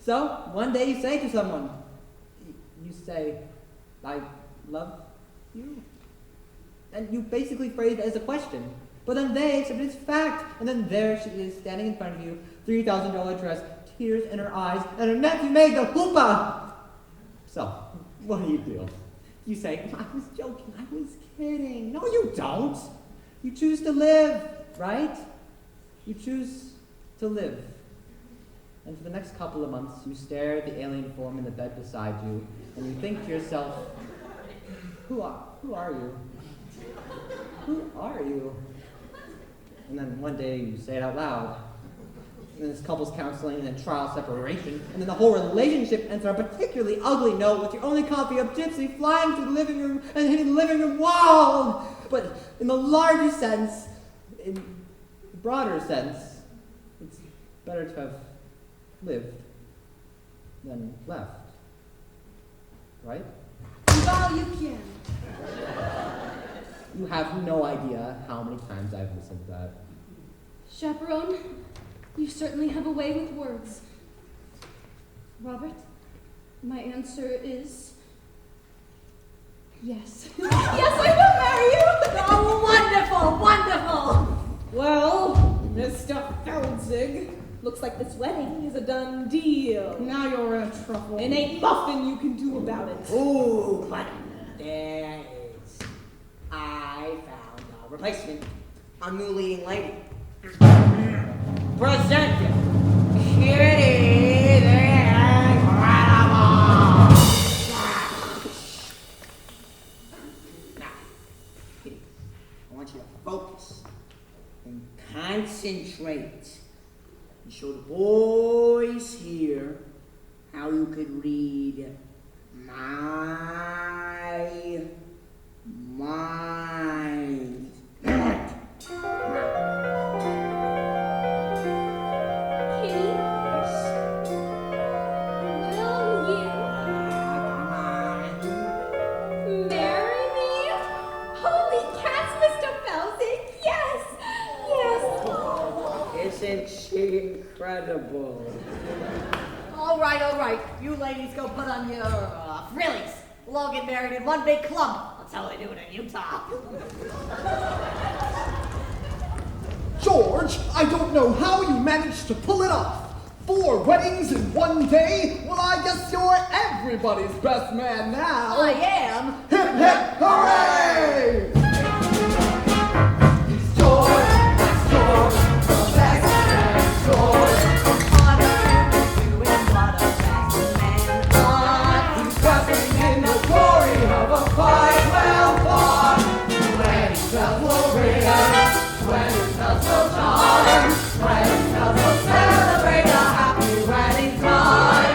So, one day you say to someone, you say, I love you. And you basically phrase it as a question. But then they accept it as fact. And then there she is, standing in front of you, $3,000 dress, tears in her eyes, and her nephew made the hoopa. So, what do? You say, I was joking, I was kidding. No, you don't. You choose to live, right? You choose to live. And for the next couple of months, you stare at the alien form in the bed beside you, and you think to yourself, who are you? Who are you? And then one day you say it out loud. And then it's couples counseling, and then trial separation, and then the whole relationship ends on a particularly ugly note with your only copy of Gypsy flying through the living room and hitting the living room wall. But in the larger sense, in the broader sense, it's better to have lived than left. Right? Now you can. You have no idea how many times I've listened to that. Chaperone, you certainly have a way with words. Robert, my answer is yes. Yes, I will marry you! Oh, wonderful, wonderful. Well, Mr. Feldzig, looks like this wedding is a done deal. Now you're in trouble. And ain't nothing you can do about it. Ooh, but there is. I found a replacement. A new leading lady. Present you. Here it is. Incredible. Now, I want you to focus and concentrate and show the boys here how you could read my mind. Marry me? Holy cats, Mr. Felsick! Yes! Yes! Isn't she incredible? All right. You ladies go put on your frillies. We'll all get married in one big clump. That's how they do it in Utah. George, I don't know how you managed to pull it off. 4 weddings in one day? Well, I guess you're everybody's best man now. I am. Hip, hip, hooray! He's George, that's George, the best man, George. He's basking in the glory of a fight well fought. When he tells Gloria, when he tells no time, when he tells us celebrate a happy wedding time.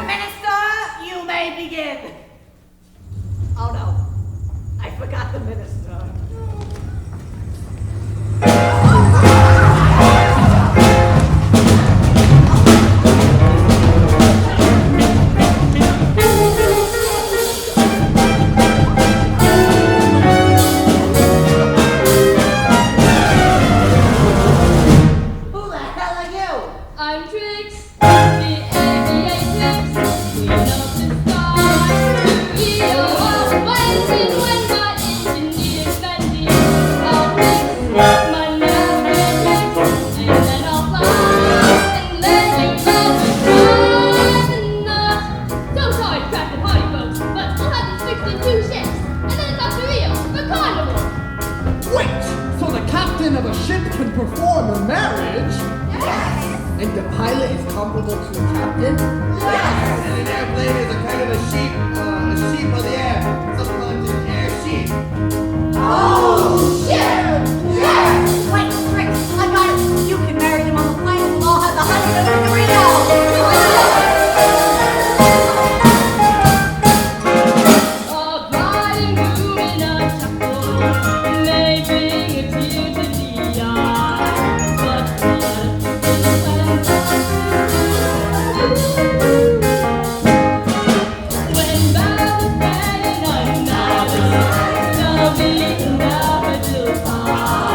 Minister, you may begin. Oh no, I forgot the minister. Who the hell are you? I'm Trix, the aviatrix, queen of the stars. You are waiting when my engine needs bending. I'll fix my navigation, and then I'll fly, and then you go to enough. Don't try to craft the party boats, but we'll have this fixed in 2 ships, and then it's off to Rio for carnival. Wait! So the captain of a ship can perform a marriage? Yes! And the pilot is comparable to a captain? Yes! And an airplane is a kind of a sheep of the air. Something like an air sheep. Oh, shit! Yes! Wait, Trix, I got it. You can marry them on the plane and we'll all have the honeymoon in Rio. Riding through in a chapel, leaving a tear to the eye. But blood in the when bad is bad and I'm mad, love me never till time.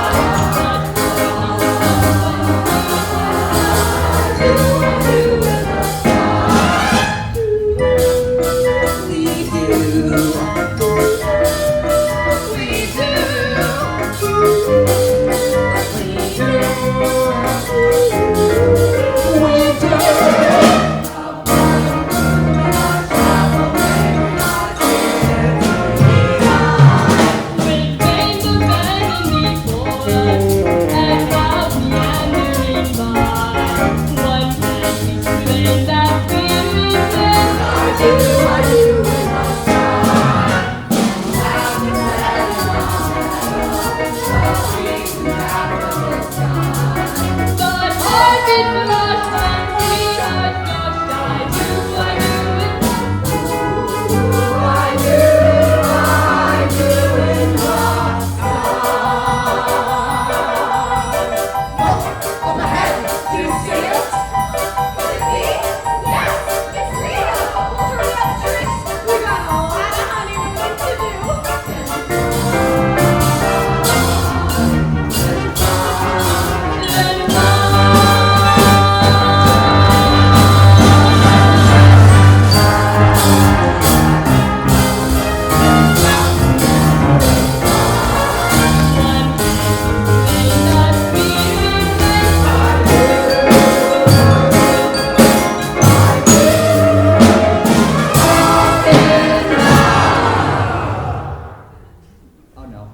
Oh no.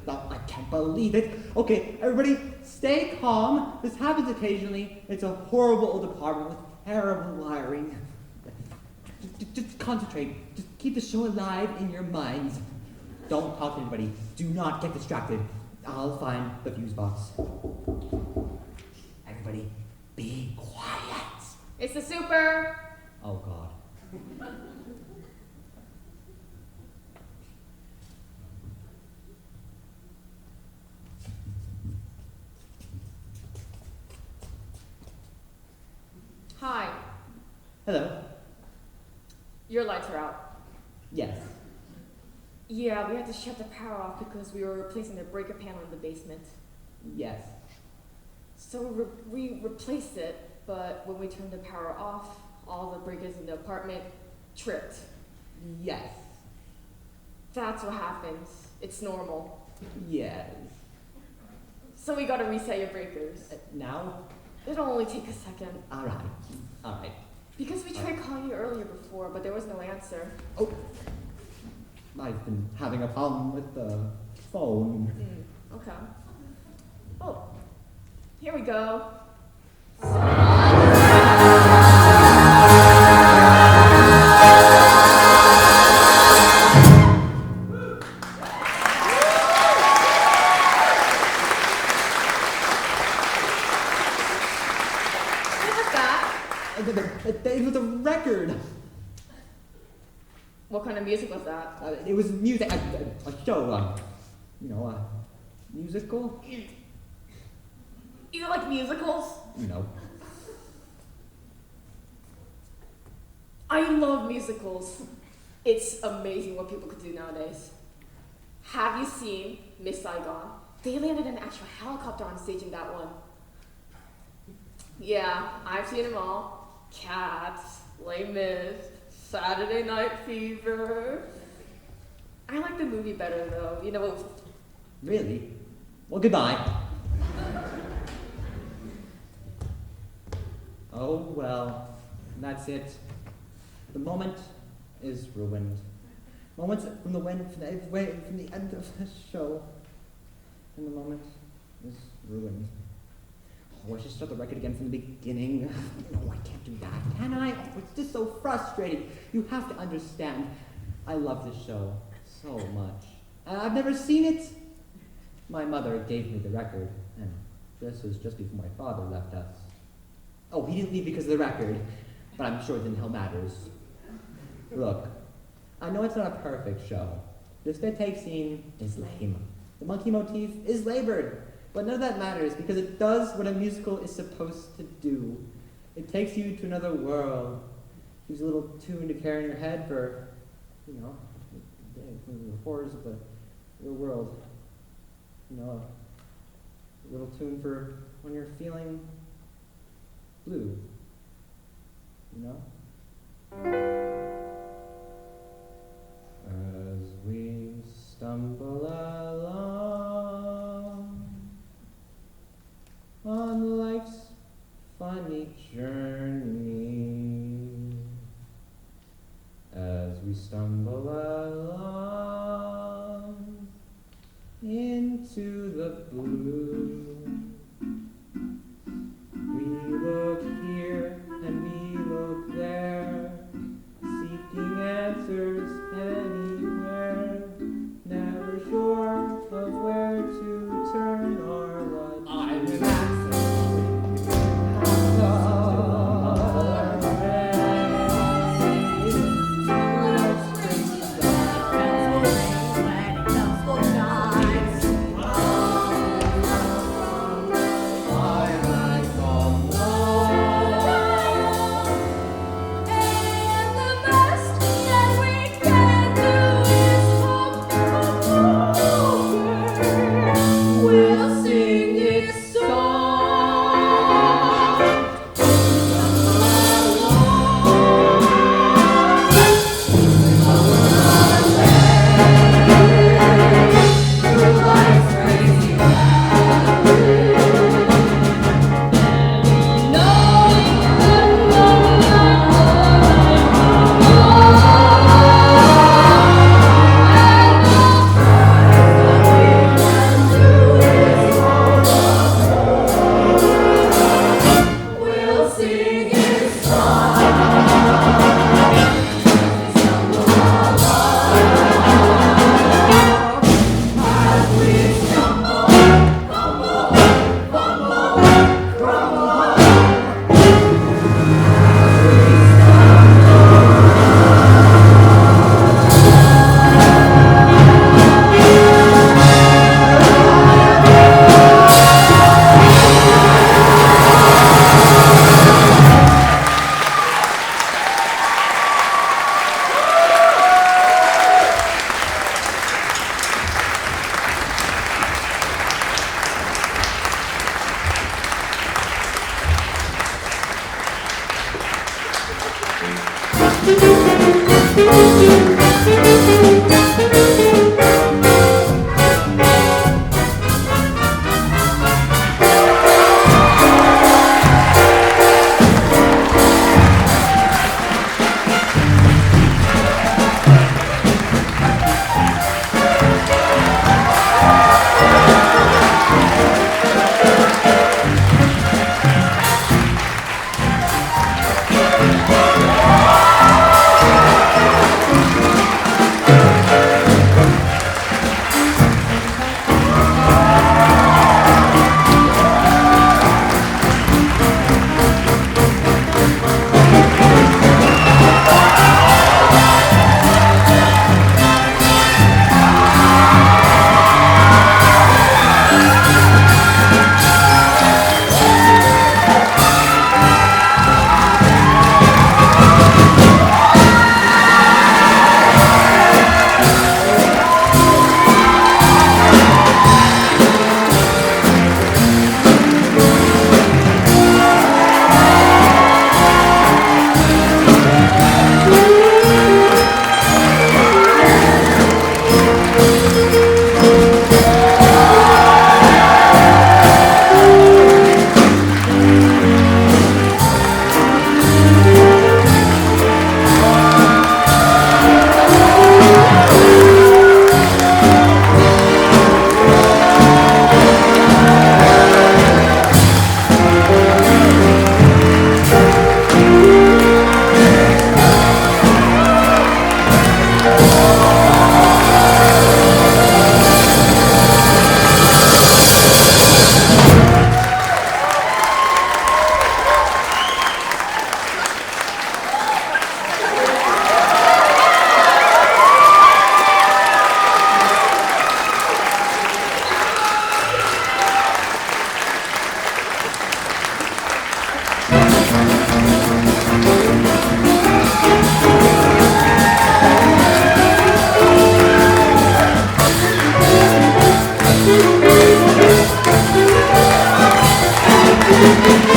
No, I can't believe it. Okay, everybody, stay calm. This happens occasionally. It's a horrible old apartment with terrible wiring. Just concentrate. Just keep the show alive in your minds. Don't talk to anybody. Do not get distracted. I'll find the fuse box. Everybody, be quiet. It's the super. Oh God. Hi. Hello. Your lights are out. Yes. Yeah, we had to shut the power off because we were replacing the breaker panel in the basement. Yes. So we replaced it, but when we turned the power off, all the breakers in the apartment tripped. Yes. That's what happens. It's normal. Yes. So we gotta reset your breakers. Now? It'll only take a second. Alright. Alright. Because we tried calling you earlier before, but there was no answer. Oh. I've been having a problem with the phone. Okay. Oh, here we go. It was a record. What kind of music was that? It was music, a show, you know, a musical. You like musicals? No. I love musicals. It's amazing what people could do nowadays. Have you seen Miss Saigon? They landed an actual helicopter on stage in that one. Yeah, I've seen them all. Cats, Les Mis, Saturday Night Fever. I like the movie better though. You know. Really? Well, goodbye. Oh well, that's it. The moment is ruined. Moments from the end of the show, and the moment is ruined. Oh, I should start the record again from the beginning. No, I can't do that, can I? Oh, it's just so frustrating. You have to understand. I love this show so much. And I've never seen it. My mother gave me the record, and this was just before my father left us. Oh, he didn't leave because of the record, but I'm sure it didn't help matters. Look, I know it's not a perfect show. The spit-take scene is lame. The monkey motif is labored. But none of that matters because it does what a musical is supposed to do. It takes you to another world. Gives you a little tune to carry in your head for, you know, the horrors of the real world. You know, a little tune for when you're feeling blue. You know? As we stumble along on life's funny journey, as we stumble along into the blue, we look here and we look there, seeking answers anywhere, never sure of where to turn or what to do. Thank you.